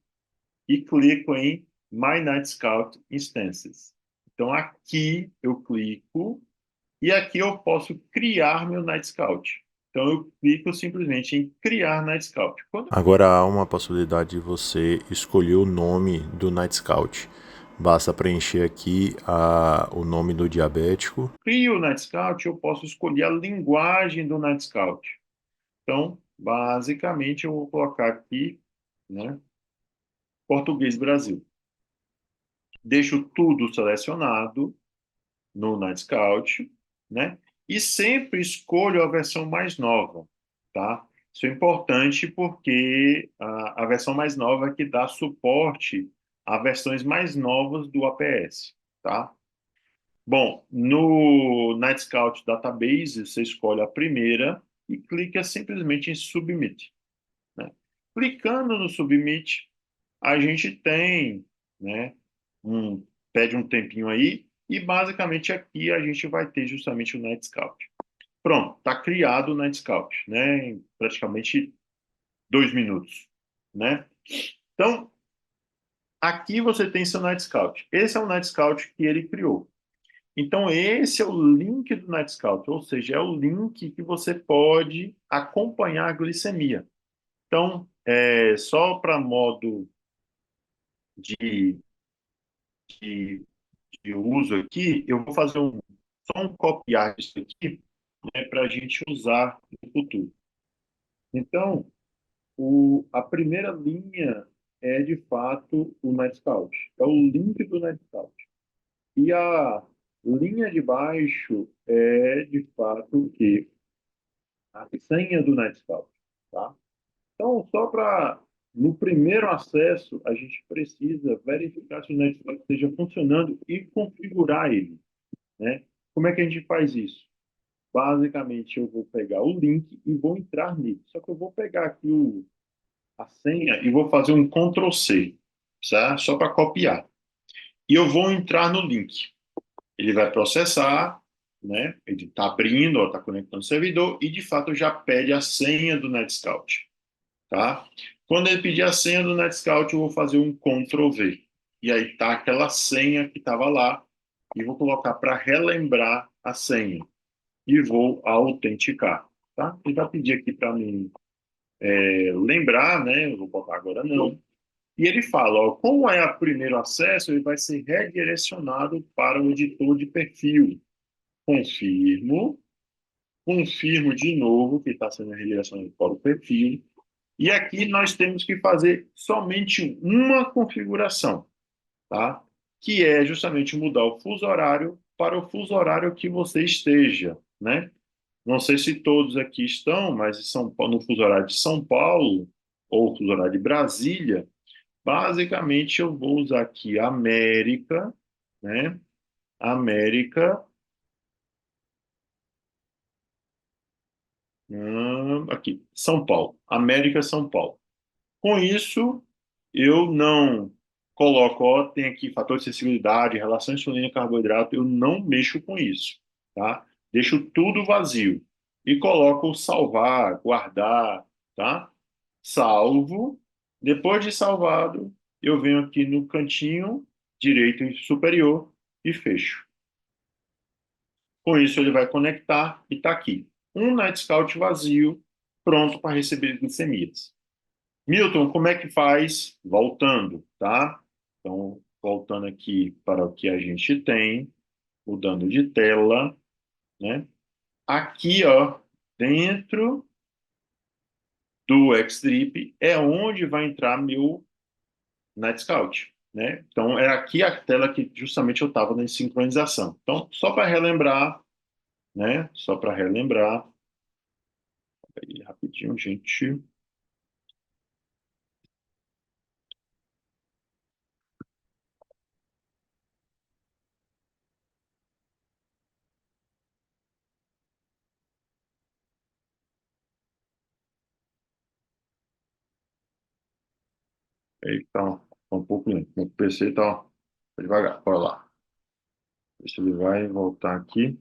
e clico em My Night Scout Instances. Então, aqui eu clico e aqui eu posso criar meu Night Scout. Então, eu clico simplesmente em criar Night Scout. Quando Agora há uma possibilidade de você escolher o nome do Night Scout. Basta preencher aqui o nome do diabético. eu crio o Night Scout, eu posso escolher a linguagem do Night Scout. Então, basicamente, eu vou colocar aqui, né, Português Brasil. Deixo tudo selecionado no Night Scout, né? E sempre escolho a versão mais nova, tá? Isso é importante porque a versão mais nova é que dá suporte a versões mais novas do APS, tá? Bom, no Night Scout Database, você escolhe a primeira e clica simplesmente em Submit, né? Clicando no Submit, a gente tem, né, pede um tempinho aí e basicamente aqui a gente vai ter justamente o Night Scout. Pronto, está criado o Night Scout, né, em praticamente 2 minutos, né? Então, aqui você tem seu Night Scout. Esse é o Night Scout que ele criou. Então, esse é o link do Night Scout, ou seja, é o link que você pode acompanhar a glicemia. Então, só para modo de, de, de uso aqui, eu vou fazer só um copiar isso aqui, né, para a gente usar no futuro. Então, a primeira linha é, de fato, o Night Scout. É o link do Night Scout. E a linha de baixo é, de fato, o quê? A senha do Night Scout. Tá? Então, só para, no primeiro acesso, a gente precisa verificar se o Night Scout esteja funcionando e configurar ele, né? Como é que a gente faz isso? Basicamente, eu vou pegar o link e vou entrar nele. Só que eu vou pegar aqui a senha e vou fazer um Ctrl C, certo? Só para copiar. E eu vou entrar no link. Ele vai processar, né? Ele está abrindo, está conectando o servidor e, de fato, já pede a senha do NetScout, tá? Quando ele pedir a senha do NetScout, eu vou fazer um Ctrl V. E aí tá aquela senha que estava lá e vou colocar para relembrar a senha e vou autenticar, tá? Ele vai pedir aqui para mim lembrar, né? Eu vou botar agora não. E ele fala, ó, como é o primeiro acesso, ele vai ser redirecionado para o editor de perfil. Confirmo, confirmo de novo que está sendo redirecionado para o perfil. E aqui nós temos que fazer somente uma configuração, tá? Que é justamente mudar o fuso horário para o fuso horário que você esteja, né? Não sei se todos aqui estão, mas no fuso horário de São Paulo ou fuso horário de Brasília, basicamente eu vou usar aqui América, né? América, aqui, São Paulo, América, São Paulo. Com isso, eu não coloco, ó, tem aqui fator de sensibilidade, relação insulina-carboidrato, eu não mexo com isso, tá? Deixo tudo vazio e coloco salvar, guardar, tá? Salvo. Depois de salvado, eu venho aqui no cantinho direito e superior e fecho. Com isso, ele vai conectar e está aqui. Um Nightscout vazio, pronto para receber glicemias. Milton, como é que faz? Voltando, tá? Então, voltando aqui para o que a gente tem, mudando de tela, né? Aqui, ó, dentro do Xdrip é onde vai entrar meu Nightscout, né? Então, é aqui a tela que justamente eu estava na sincronização. Então, só para relembrar, né? Só para relembrar, aí, rapidinho, gente. Aí, tá um pouco lento. Meu PC tá devagar. Bora lá. Ver se ele vai voltar aqui.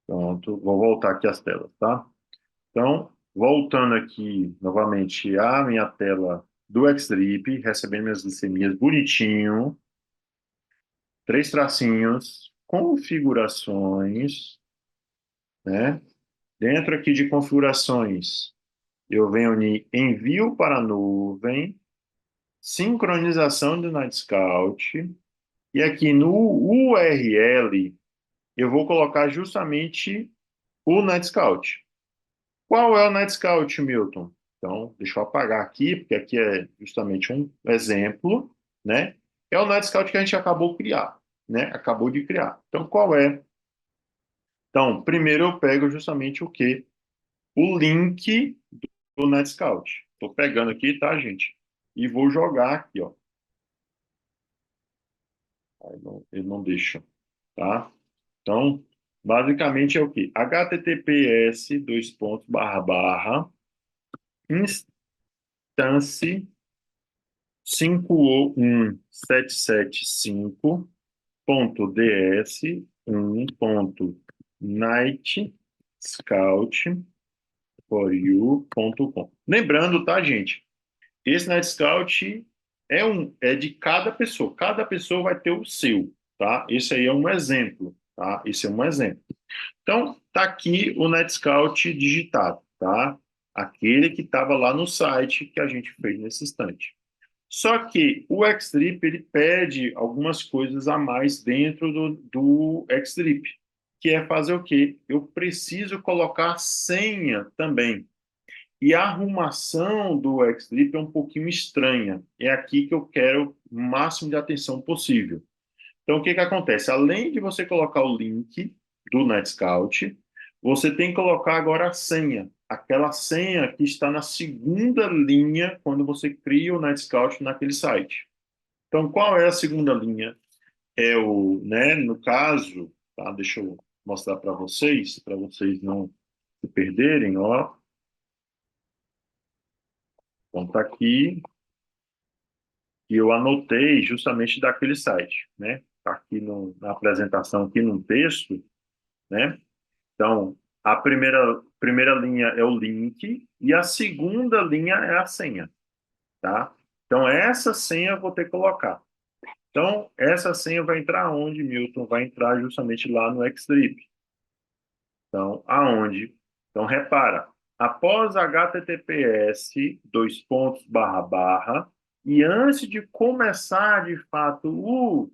Pronto. Vou voltar aqui as telas, tá? Então, voltando aqui novamente à minha tela do Xtrip, recebendo minhas glicemias bonitinho, 3 tracinhos, configurações, né? Dentro aqui de configurações, eu venho em envio para a nuvem, sincronização do Nightscout, e aqui no URL eu vou colocar justamente o Nightscout. Qual é o Nightscout, Milton? Então, deixa eu apagar aqui, porque aqui é justamente um exemplo, né? É o Nightscout que a gente acabou de criar, né? Acabou de criar. Então, qual é? Então, primeiro eu pego justamente o quê? O link do Netscout. Estou pegando aqui, tá, gente? E vou jogar aqui, ó. Ele não deixa, tá? Então, basicamente é o quê? HTTPS, dois pontos, barra, barra, instance 50177.ds 1.nightscout.for.you.com. Lembrando, tá, gente? Esse Netscout é de cada pessoa. Cada pessoa vai ter o seu, tá? Esse aí é um exemplo, tá? Esse é um exemplo. Então, tá aqui o Netscout digitado, tá? Aquele que estava lá no site que a gente fez nesse instante. Só que o Xtrip, ele pede algumas coisas a mais dentro do Xtrip, que é fazer o quê? Eu preciso colocar senha também. E a arrumação do Xlip é um pouquinho estranha. É aqui que eu quero o máximo de atenção possível. Então, o que que acontece? Além de você colocar o link do Netscout, você tem que colocar agora a senha. Aquela senha que está na segunda linha quando você cria o Netscout naquele site. Então, qual é a segunda linha? É o, né, no caso, tá? Deixa eu mostrar para vocês não se perderem, ó. Então, tá aqui, e eu anotei justamente daquele site, né? Tá aqui na apresentação, aqui no texto, né? Então, a primeira linha é o link e a segunda linha é a senha, tá? Então, essa senha eu vou ter que colocar. Então, essa senha vai entrar onde, Milton? Vai entrar justamente lá no Xtrip. Então, aonde? Então, repara, após HTTPS, dois pontos, barra, barra, e antes de começar, de fato,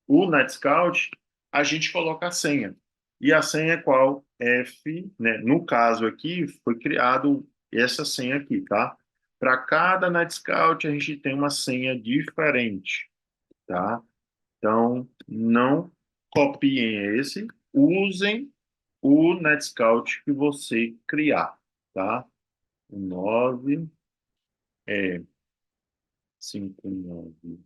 o Netscout, a gente coloca a senha. E a senha é qual? F, né? No caso aqui, foi criado essa senha aqui, tá? Para cada Netscout, a gente tem uma senha diferente, tá? Então, não copiem esse, usem o Netscout que você criar, tá? 9 5 9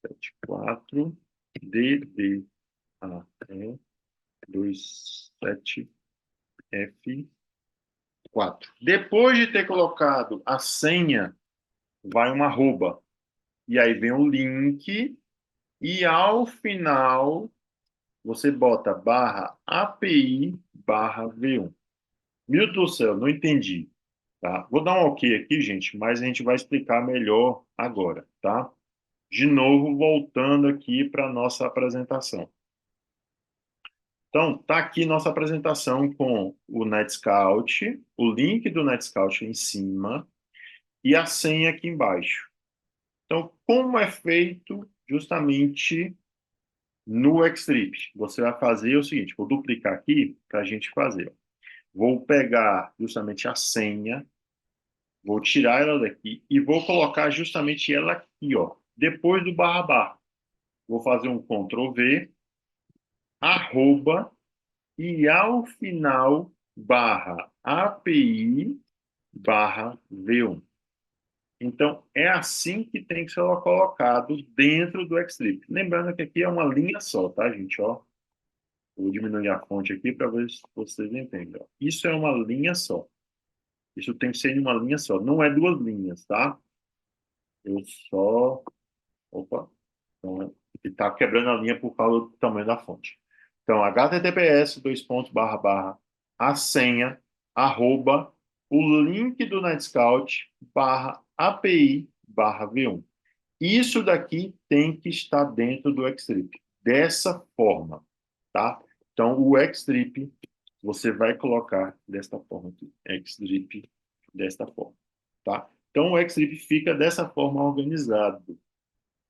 7 4 DD A E 27 F 4. Depois de ter colocado a senha, vai uma arroba. E aí vem o link e ao final você bota barra API barra V1. Meu Deus do céu, não entendi. Tá? Vou dar um ok aqui, gente, mas a gente vai explicar melhor agora, tá? De novo, voltando aqui para a nossa apresentação. Então, tá aqui nossa apresentação com o Netscout, o link do Netscout em cima e a senha aqui embaixo. Então, como é feito justamente no Xtrip? Você vai fazer o seguinte, vou duplicar aqui para a gente fazer. Vou pegar justamente a senha, vou tirar ela daqui e vou colocar justamente ela aqui, ó, depois do barra barra. Vou fazer um Ctrl V, arroba, e ao final, barra API, barra V1. Então, é assim que tem que ser colocado dentro do Xtrip. Lembrando que aqui é uma linha só, tá, gente? Ó, vou diminuir a fonte aqui para ver se vocês entendem. Ó. Isso é uma linha só. Isso tem que ser em uma linha só. Não é duas linhas, tá? Eu só... Opa. Então, ele está quebrando a linha por causa do tamanho da fonte. Então, https, dois pontos, barra, barra, a senha, arroba, o link do Netscout barra API barra V1. Isso daqui tem que estar dentro do Xtrip, dessa forma, tá? Então, o Xtrip, você vai colocar desta forma aqui, Xtrip desta forma, tá? Então, o Xtrip fica dessa forma organizado.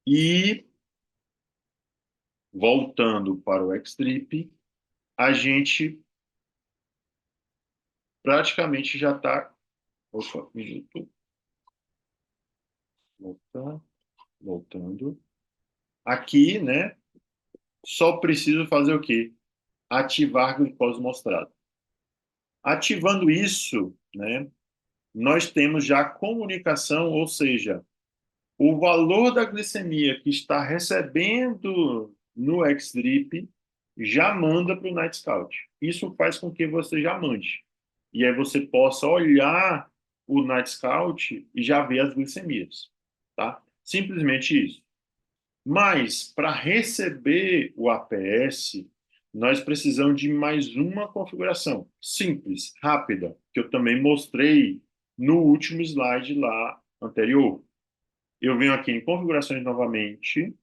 E, voltando para o Xtrip, a gente praticamente já está... Opa, um minuto. Voltando. Aqui, né? Só preciso fazer o quê? Ativar glicose mostrada. Ativando isso, né? Nós temos já a comunicação, ou seja, o valor da glicemia que está recebendo no Xdrip já manda para o Nightscout. Isso faz com que você já mande. E aí você possa olhar o Nightscout e já ver as glicemias. Tá? Simplesmente isso. Mas, para receber o APS, nós precisamos de mais uma configuração simples, rápida, que eu também mostrei no último slide lá anterior. Eu venho aqui em configurações novamente,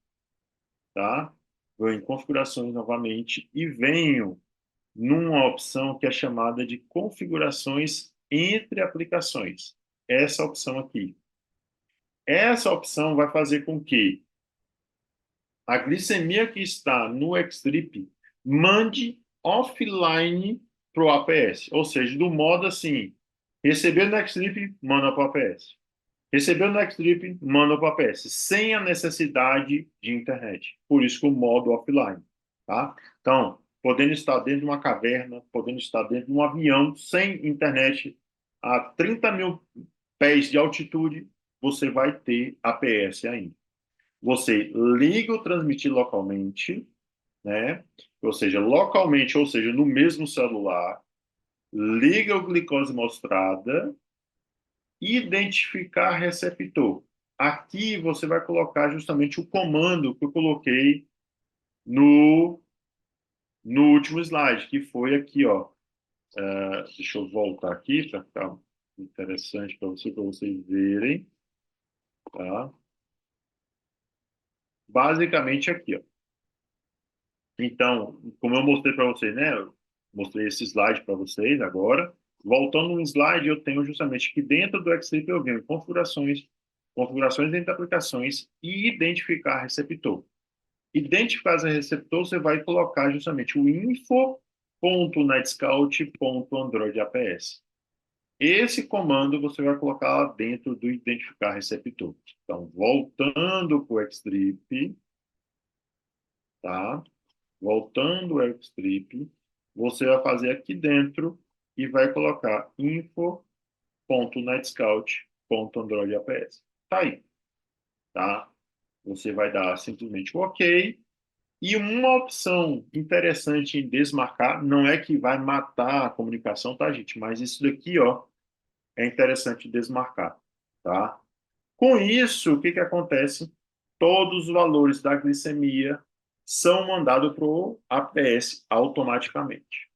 tá? Vou em configurações novamente e venho numa opção que é chamada de configurações entre aplicações. Essa opção aqui. Essa opção vai fazer com que a glicemia que está no Xtrip mande offline para o APS. Ou seja, do modo assim, recebeu no Xtrip, manda para o APS. Recebeu no Xtrip, manda para o APS, sem a necessidade de internet. Por isso que o modo offline. Tá? Então, podendo estar dentro de uma caverna, podendo estar dentro de um avião, sem internet, a 30 mil pés de altitude, você vai ter APS ainda. Você liga o transmitir localmente, né? Ou seja, localmente, ou seja, no mesmo celular, liga o glicose mostrada, identificar receptor. Aqui você vai colocar justamente o comando que eu coloquei no, no último slide, que foi aqui, ó. Deixa eu voltar aqui para ficar interessante para vocês verem, tá? Basicamente aqui, ó. Então, como eu mostrei para vocês, né? Eu mostrei esse slide para vocês agora. Voltando no slide, eu tenho justamente que dentro do Xtrip eu venho configurações, configurações entre aplicações e identificar receptor. Identificar esse receptor, você vai colocar justamente o info.netscout.androidaps. Esse comando você vai colocar lá dentro do identificar receptor. Então, voltando para o Xtrip, tá? Voltando ao Xtrip, você vai fazer aqui dentro e vai colocar info.netscout.androidaps. Tá aí, tá? Você vai dar simplesmente o OK. E uma opção interessante em desmarcar, não é que vai matar a comunicação, tá, gente? Mas isso daqui, ó, é interessante desmarcar, tá? Com isso, o que que acontece? Todos os valores da glicemia são mandados para o APS automaticamente,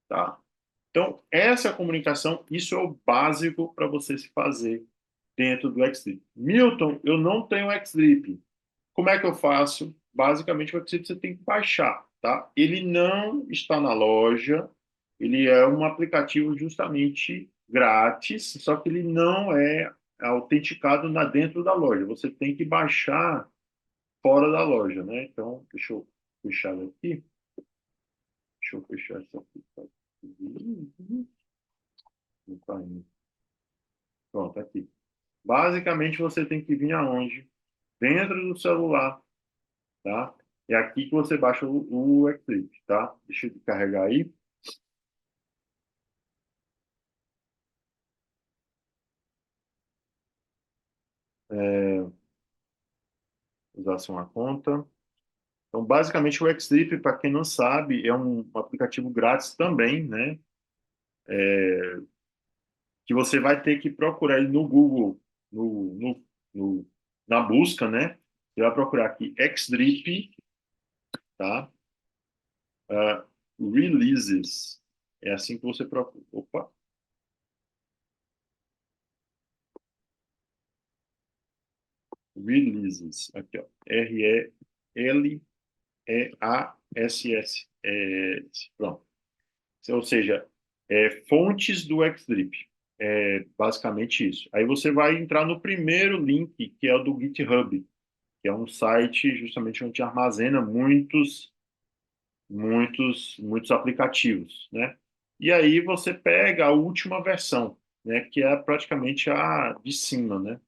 tá? Então, essa comunicação, isso é o básico para você se fazer dentro do Xtrip. Milton, eu não tenho Xtrip. Como é que eu faço? Basicamente, o Xtrip você tem que baixar, tá? Ele não está na loja, ele é um aplicativo justamente grátis, só que ele não é autenticado dentro da loja. Você tem que baixar fora da loja, né? Então, deixa eu fechar aqui. Deixa eu fechar isso aqui. Não tá indo. Pronto, aqui. Basicamente, você tem que vir aonde? Dentro do celular, tá? É aqui que você baixa o Eclipse, tá? Deixa eu carregar aí. Usar uma conta. Então, basicamente, o Xtrip, para quem não sabe, é um aplicativo grátis também, né? Que você vai ter que procurar ele no Google, no, no, na busca, né? Você vai procurar aqui Xdrip, tá? Releases. É assim que você procura. Opa! Releases. Aqui, ó. RELEASS. Pronto. Ou seja, fontes do Xdrip. É basicamente isso. Aí você vai entrar no primeiro link, que é o do GitHub, que é um site justamente onde armazena muitos aplicativos, né? E aí você pega a última versão, né? Que é praticamente a de cima, né?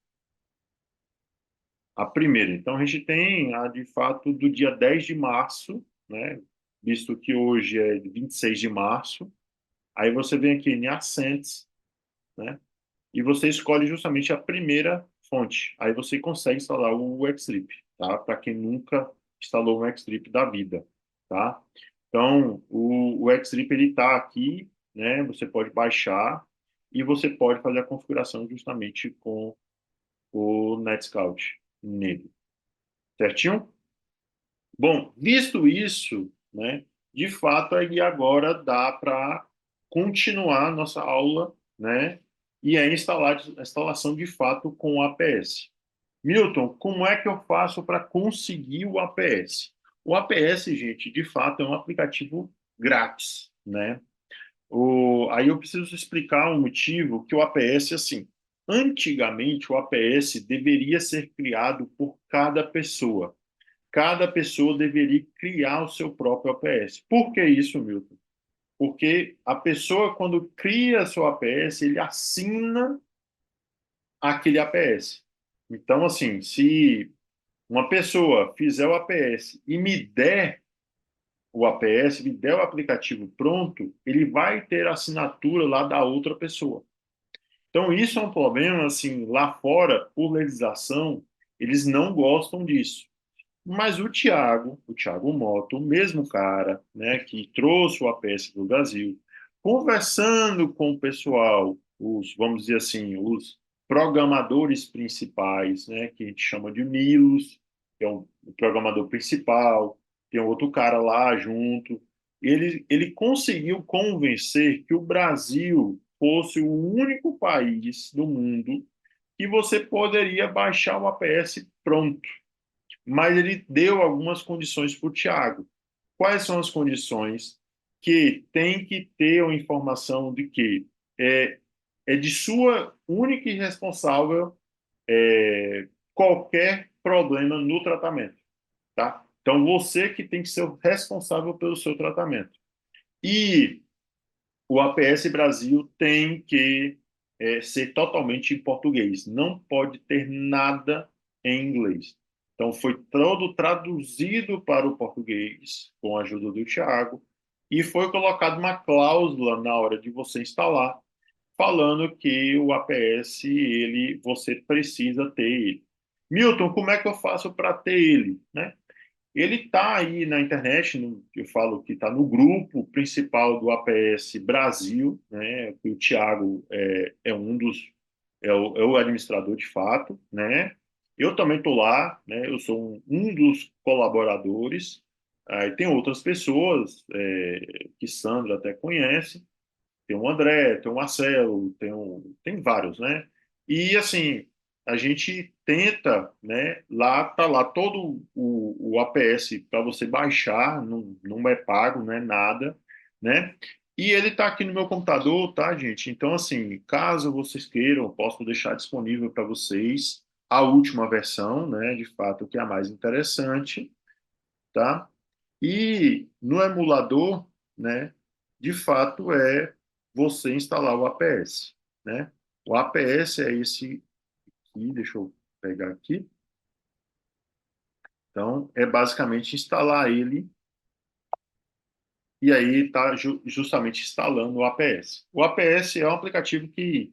A primeira. Então a gente tem a de fato do dia 10 de março, né? Visto que hoje é 26 de março. Aí você vem aqui em Ascents, né? E você escolhe justamente a primeira fonte. Aí você consegue instalar o Xtrip, tá? Para quem nunca instalou um Xtrip da vida, tá? Então, o Xtrip ele está aqui, né? Você pode baixar e você pode fazer a configuração justamente com o NetScout nele, certinho? Bom, visto isso, né? De fato, aí agora dá para continuar a nossa aula, né? E aí instalar a instalação de fato com o APS. Milton, como é que eu faço para conseguir o APS? O APS, gente, de fato é um aplicativo grátis, né? Aí eu preciso explicar um motivo que o APS, assim, antigamente o APS deveria ser criado por cada pessoa deveria criar o seu próprio APS. Por que isso, Milton? Porque a pessoa, quando cria seu APS, ele assina aquele APS. Então, assim, se uma pessoa fizer o APS e me der o APS, me der o aplicativo pronto, ele vai ter a assinatura lá da outra pessoa. Então, isso é um problema, assim, lá fora, por legislação, eles não gostam disso. Mas o Thiago Mota, o mesmo cara, né, que trouxe o APS para o Brasil, conversando com o pessoal, vamos dizer assim, os programadores principais, né, que a gente chama de Milos, que é o programador principal, tem outro cara lá junto. Ele conseguiu convencer que o Brasil fosse o único país do mundo que você poderia baixar o APS pronto, mas ele deu algumas condições para o Thiago. Quais são as condições? Que tem que ter uma informação de que é de sua única e responsável qualquer problema no tratamento, tá? Então, você que tem que ser o responsável pelo seu tratamento. E o APS Brasil tem que ser totalmente em português, não pode ter nada em inglês. Então, foi todo traduzido para o português, com a ajuda do Thiago, e foi colocada uma cláusula na hora de você instalar, falando que o APS, você precisa ter ele. Milton, como é que eu faço para ter ele, né? Ele está aí na internet, eu falo que está no grupo principal do APS Brasil, né? O Thiago é um dos, é o administrador de fato, né? Eu também estou lá, né? Eu sou um dos colaboradores. Aí tem outras pessoas que Sandra até conhece, tem o André, tem o Marcelo, tem vários, né? E assim, a gente tenta, né? Lá tá lá todo o APS para você baixar, não é pago, não é nada, né? E ele tá aqui no meu computador, tá, gente? Então, assim, caso vocês queiram, eu posso deixar disponível para vocês a última versão, né? De fato, que é a mais interessante, tá? E no emulador, né, de fato é você instalar o APS, né? O APS é esse aqui, deixa eu pegar aqui. Então, é basicamente instalar ele e aí está justamente instalando o APS. O APS é um aplicativo que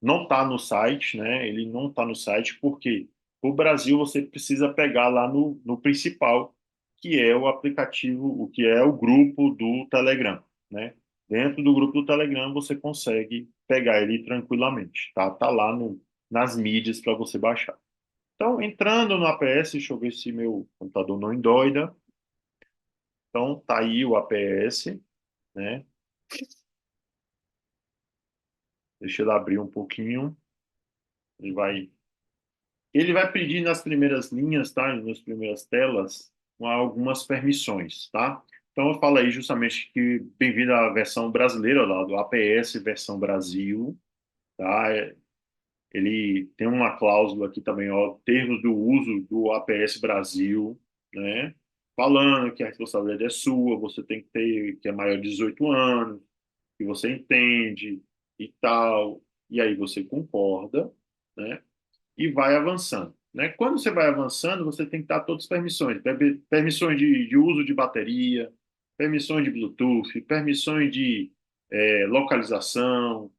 não está no site, né? Ele não está no site porque o Brasil você precisa pegar lá no principal, que é o aplicativo, o que é o grupo do Telegram, né? Dentro do grupo do Telegram você consegue pegar ele tranquilamente, tá? Tá lá nas mídias para você baixar. Então, entrando no APS, deixa eu ver se meu computador não endoida. Então, tá aí o APS, né? Deixa ele abrir um pouquinho. Ele vai Ele vai pedir nas primeiras linhas, tá? Nas primeiras telas, algumas permissões, tá? Então, eu falo aí justamente que bem-vindo à versão brasileira lá, do APS versão Brasil, tá? Ele tem uma cláusula aqui também, ó, termos do uso do APS Brasil, né? Falando que a responsabilidade é sua, você tem que ter, que é maior de 18 anos, que você entende e tal, e aí você concorda, né? E vai avançando, né? Quando você vai avançando, você tem que dar todas as permissões, permissões de uso de bateria, permissões de Bluetooth, permissões de localização,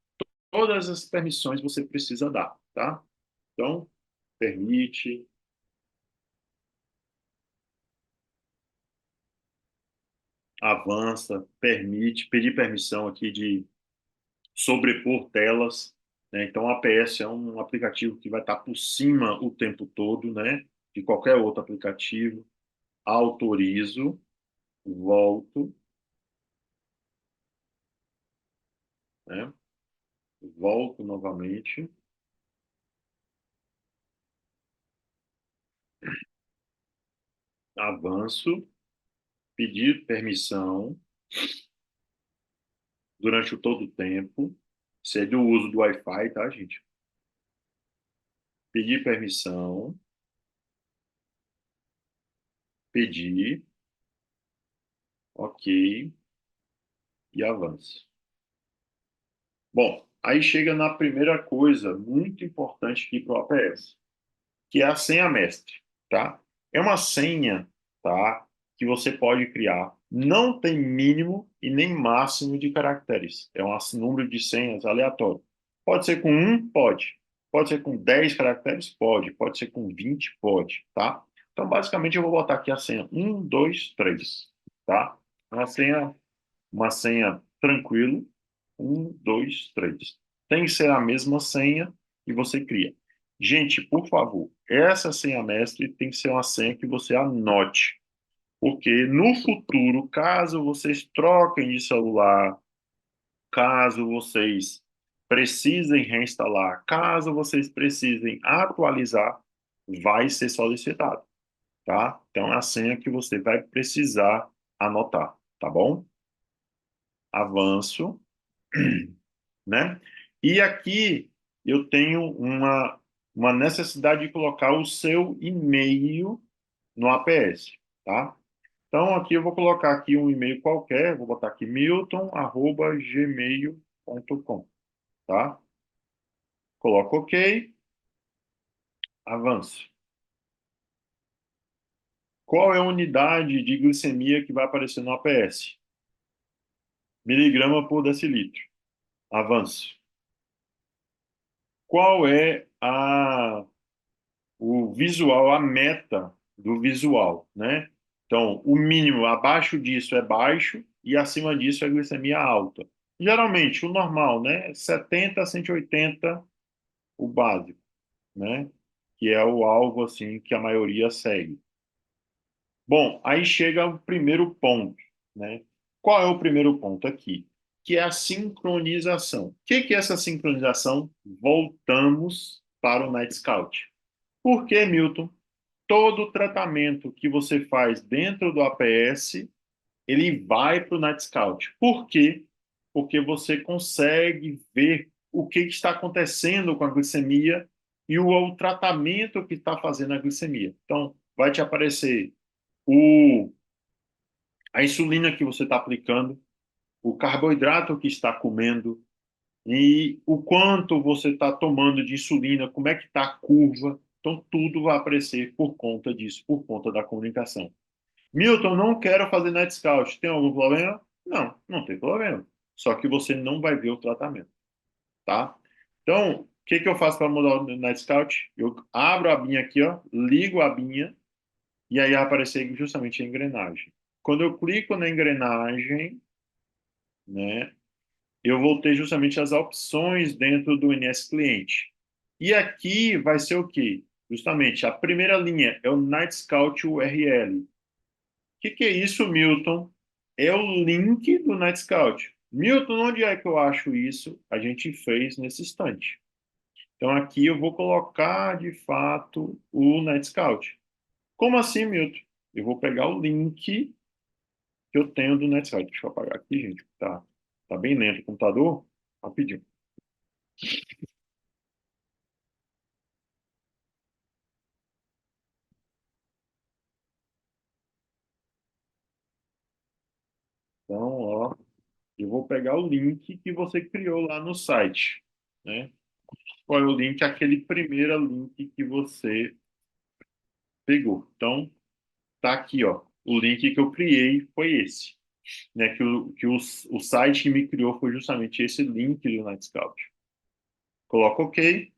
todas as permissões você precisa dar, tá? Então, permite, avança, permite, pedir permissão aqui de sobrepor telas, né? Então, o APS é um aplicativo que vai estar por cima o tempo todo, né? De qualquer outro aplicativo. Autorizo, volto, né? Volto novamente, avanço, pedir permissão durante todo o tempo. Isso é do uso do Wi-Fi, tá, gente? Pedir permissão, pedir, ok, e avanço. Bom, aí chega na primeira coisa muito importante aqui para o APS, que é a senha mestre, tá? É uma senha, tá? Que você pode criar. Não tem mínimo e nem máximo de caracteres. É um número de senhas aleatório. Pode ser com um? Pode. Pode ser com 10 caracteres? Pode. Pode ser com 20? Pode, tá? Então, basicamente, eu vou botar aqui a senha 1, 2, 3, tá? Uma senha tranquilo. 1, 2, 3. Tem que ser a mesma senha que você cria. Gente, por favor, essa senha mestre tem que ser uma senha que você anote. Porque no futuro, caso vocês troquem de celular, caso vocês precisem reinstalar, caso vocês precisem atualizar, vai ser solicitado, tá? Então, é a senha que você vai precisar anotar, tá bom? Avanço, né? E aqui eu tenho uma necessidade de colocar o seu e-mail no APS, tá? Então, aqui eu vou colocar aqui um e-mail qualquer, vou botar aqui milton@gmail.com, tá? Coloco OK, avanço. Qual é a unidade de glicemia que vai aparecer no APS? Miligrama por decilitro. Avanço. Qual é o visual, a meta do visual, né? Então, o mínimo abaixo disso é baixo e acima disso é glicemia alta. Geralmente, o normal, né? 70 a 180, o básico, né? Que é o alvo, assim, que a maioria segue. Bom, aí chega o primeiro ponto, né? Qual é o primeiro ponto aqui? Que é a sincronização. O que é essa sincronização? Voltamos para o Night Scout. Por que, Milton? Todo tratamento que você faz dentro do APS, ele vai para o Night Scout. Por quê? Porque você consegue ver o que está acontecendo com a glicemia e o tratamento que está fazendo a glicemia. Então, vai te aparecer o, a insulina que você está aplicando, o carboidrato que está comendo e o quanto você está tomando de insulina, como é que está a curva. Então, tudo vai aparecer por conta disso, por conta da comunicação. Milton, não quero fazer Night Scout. Tem algum problema? Não, não tem problema. Só que você não vai ver o tratamento, tá? Então, o que que eu faço para mudar o Night Scout? Eu abro a abinha aqui, ó, ligo a abinha e aí vai aparecer justamente a engrenagem. Quando eu clico na engrenagem, né, eu vou ter justamente as opções dentro do NS Cliente. E aqui vai ser o quê? Justamente a primeira linha é o Night Scout URL. O que é isso, Milton? É o link do Night Scout. Milton, onde é que eu acho isso? A gente fez nesse instante. Então, aqui eu vou colocar, de fato, o NetScout. Como assim, Milton? Eu vou pegar o link que eu tenho do NetScout. Deixa eu apagar aqui, gente. Tá bem lento o computador. Rapidinho. Então, ó, eu vou pegar o link que você criou lá no site, né? Qual é o link? Aquele primeiro link que você pegou. Então, tá aqui, ó. O link que eu criei foi esse, né? O site que me criou foi justamente esse link do NetScout. Coloca OK.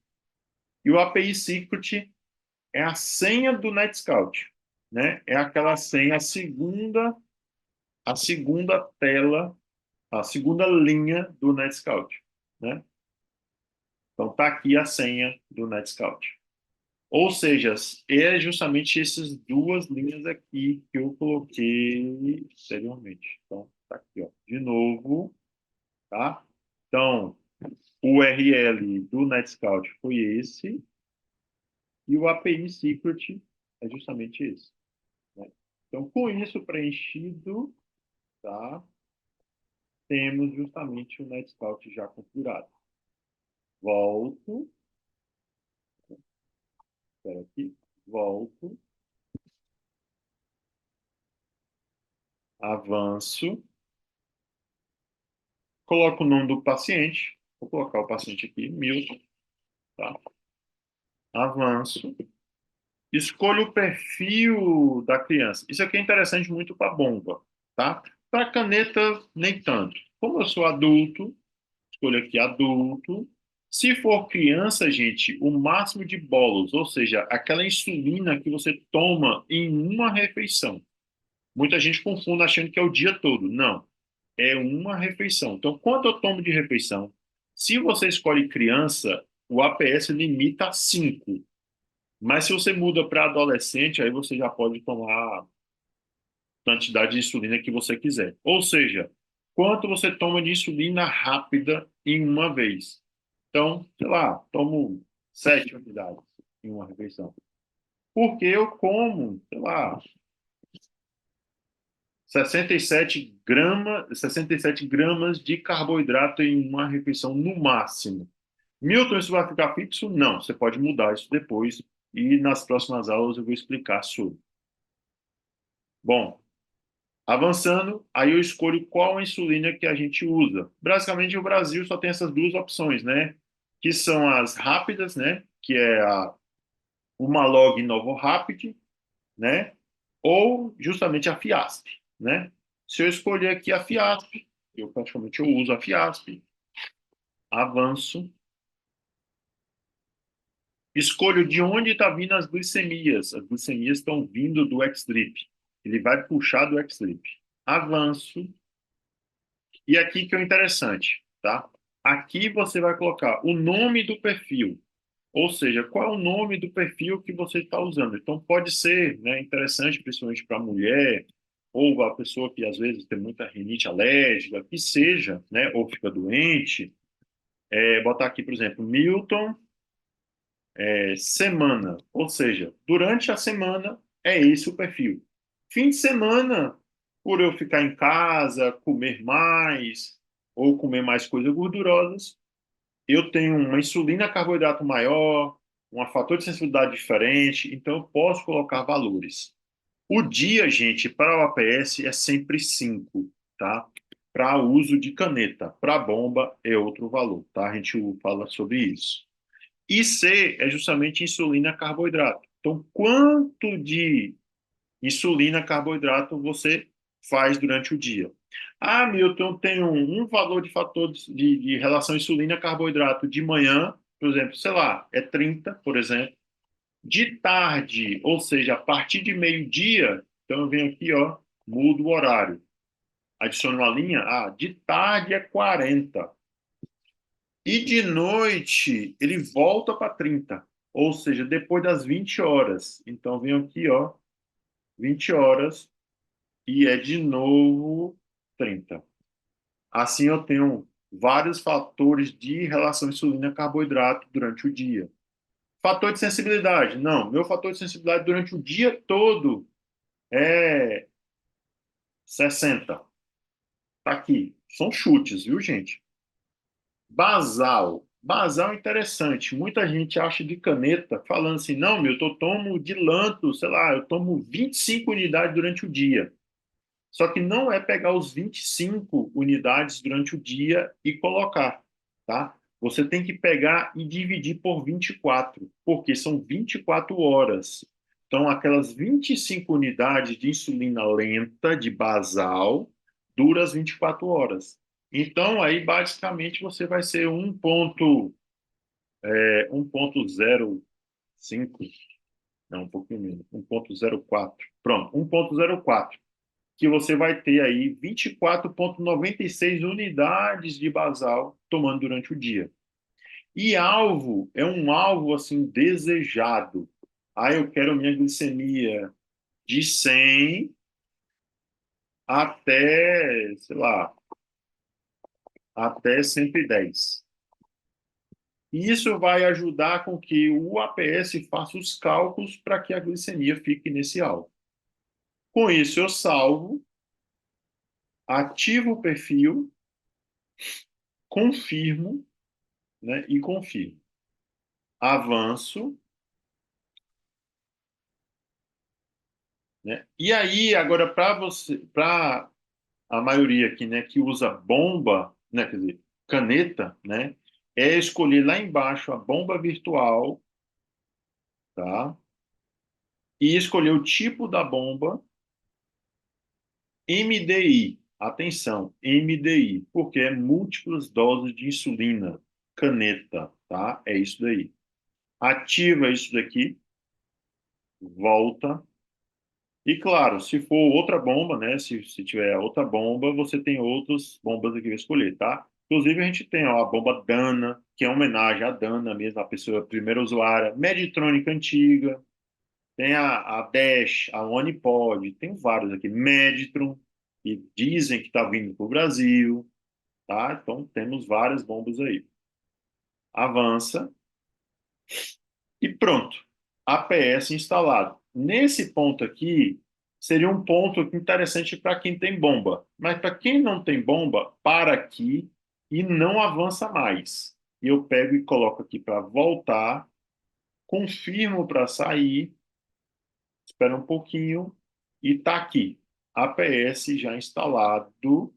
E o API Secret é a senha do NetScout, né? É aquela senha, a segunda tela, a segunda linha do NetScout, né? Então tá aqui a senha do NetScout. Ou seja, é justamente essas duas linhas aqui que eu coloquei anteriormente. Então tá aqui, ó. De novo, tá? Então, o URL do NetScout foi esse e o API Secret é justamente esse, né? Então, com isso preenchido, tá? Temos justamente o NetScout já configurado. Volto, espera aqui, volto, avanço, coloco o nome do paciente, vou colocar o paciente aqui, Milton, tá? Avanço, escolho o perfil da criança. Isso aqui é interessante muito para bomba, tá? Para caneta, nem tanto. Como eu sou adulto, escolho aqui adulto. Se for criança, gente, o máximo de bolos, ou seja, aquela insulina que você toma em uma refeição. Muita gente confunde achando que é o dia todo. Não, é uma refeição. Então, quanto eu tomo de refeição? Se você escolhe criança, o APS limita a 5. Mas se você muda para adolescente, aí você já pode tomar a quantidade de insulina que você quiser. Ou seja, quanto você toma de insulina rápida em uma vez. Então, sei lá, tomo 7 unidades em uma refeição. Porque eu como, sei lá, 67 gramas de carboidrato em uma refeição no máximo. Milton, isso vai ficar fixo? Não, você pode mudar isso depois e nas próximas aulas eu vou explicar sobre. Bom, avançando, aí eu escolho qual a insulina que a gente usa. Basicamente, o Brasil só tem essas duas opções, né? Que são as rápidas, né? Que é o Malog Novorapid, né? Ou justamente a Fiasp, né? Se eu escolher aqui a Fiasp, eu uso a Fiasp, avanço, escolho de onde está vindo as glicemias. As glicemias estão vindo do Xlip. Ele vai puxar do Xlip. Avanço. E aqui que é o interessante, tá? Aqui você vai colocar o nome do perfil. Ou seja, qual é o nome do perfil que você está usando. Então, pode ser, né, interessante, principalmente para a mulher, ou a pessoa que às vezes tem muita rinite alérgica, que seja, né, ou fica doente, botar aqui, por exemplo, Milton, semana. Ou seja, durante a semana é esse o perfil. Fim de semana, por eu ficar em casa, comer mais, ou comer mais coisas gordurosas, eu tenho uma insulina carboidrato maior, um fator de sensibilidade diferente, então eu posso colocar valores. O dia, gente, para o APS é sempre 5, tá? Para uso de caneta. Para bomba é outro valor, tá? A gente fala sobre isso. E C é justamente insulina carboidrato. Então, quanto de insulina carboidrato você faz durante o dia? Ah, Milton, eu tenho um valor de fator de relação insulina-carboidrato de manhã, por exemplo, sei lá, é 30, por exemplo. De tarde, ou seja, a partir de meio-dia, então eu venho aqui, ó, mudo o horário. Adiciono uma linha, de tarde é 40. E de noite, ele volta para 30, ou seja, depois das 20 horas. Então eu venho aqui, ó, 20 horas, e é de novo 30. Assim eu tenho vários fatores de relação insulina-carboidrato durante o dia. Fator de sensibilidade. Não, meu fator de sensibilidade durante o dia todo é 60. Tá aqui. São chutes, viu, gente? Basal. Basal é interessante. Muita gente acha de caneta, falando assim, não, meu, eu tomo de lanto, sei lá, eu tomo 25 unidades durante o dia. Só que não é pegar os 25 unidades durante o dia e colocar, tá? Você tem que pegar e dividir por 24, porque são 24 horas. Então, aquelas 25 unidades de insulina lenta, de basal, dura as 24 horas. Então, aí, basicamente, você vai ser 1,05, não, um pouquinho menos, 1,04. Pronto, 1,04, que você vai ter aí 24,96 unidades de basal tomando durante o dia. E alvo é um alvo assim desejado. Ah, eu quero minha glicemia de 100 até, sei lá, até 110. E isso vai ajudar com que o APS faça os cálculos para que a glicemia fique nesse alvo. Com isso, eu salvo, ativo o perfil, confirmo, né, e confirmo. Avanço, né? E aí, agora, para a maioria aqui, né, que usa bomba, né, quer dizer, caneta, né, é escolher lá embaixo a bomba virtual, tá? E escolher o tipo da bomba, MDI. Atenção, MDI, porque é múltiplas doses de insulina, caneta, tá? É isso daí. Ativa isso daqui, volta. E claro, se for outra bomba, né? Se tiver outra bomba, você tem outras bombas aqui para escolher, tá? Inclusive, a gente tem ó, a bomba Dana, que é uma homenagem à Dana mesmo, a pessoa, a primeira usuária, Meditrônica antiga, tem a Dash, a Onipod, tem vários aqui, Meditron, que dizem que está vindo para o Brasil, tá? Então, temos várias bombas aí. Avança e pronto. APS instalado. Nesse ponto aqui, seria um ponto interessante para quem tem bomba. Mas para quem não tem bomba, para aqui e não avança mais. E eu pego e coloco aqui para voltar, confirmo para sair, espera um pouquinho e está aqui. APS já instalado.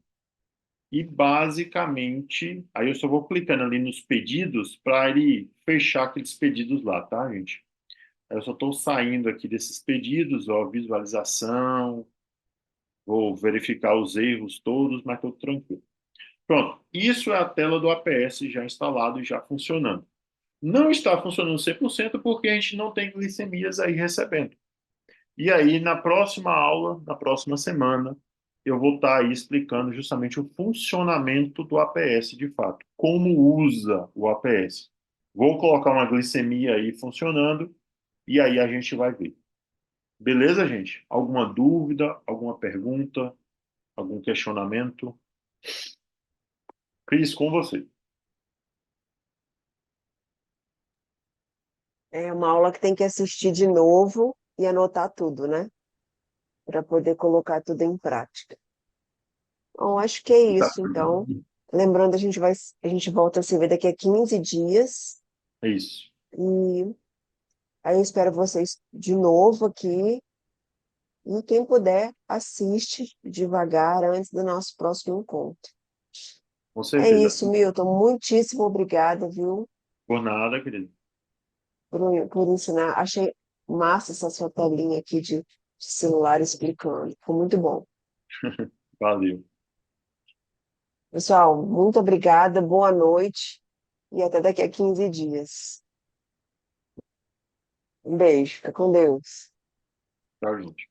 E basicamente, aí eu só vou clicando ali nos pedidos para ele fechar aqueles pedidos lá, tá, gente? Eu só estou saindo aqui desses pedidos, ó, visualização, vou verificar os erros todos, mas estou tranquilo. Pronto, isso é a tela do APS já instalado e já funcionando. Não está funcionando 100% porque a gente não tem glicemias aí recebendo. E aí, na próxima aula, na próxima semana, eu vou estar aí explicando justamente o funcionamento do APS de fato, como usa o APS. Vou colocar uma glicemia aí funcionando e aí a gente vai ver. Beleza, gente? Alguma dúvida, alguma pergunta, algum questionamento? Cris, com você. É uma aula que tem que assistir de novo e anotar tudo, né? Para poder colocar tudo em prática. Bom, acho que é Tá. isso, então. Lembrando, a gente volta a se ver daqui a 15 dias. É isso. E aí eu espero vocês de novo aqui. E quem puder, assiste devagar antes do nosso próximo encontro. Com É certeza. isso, Milton. Muitíssimo obrigada, viu, Por nada, querido. por ensinar. Achei massa essa sua telinha aqui de celular explicando. Foi muito bom. Valeu. Pessoal, muito obrigada, boa noite e até daqui a 15 dias. Um beijo, fica com Deus. Tchau, gente.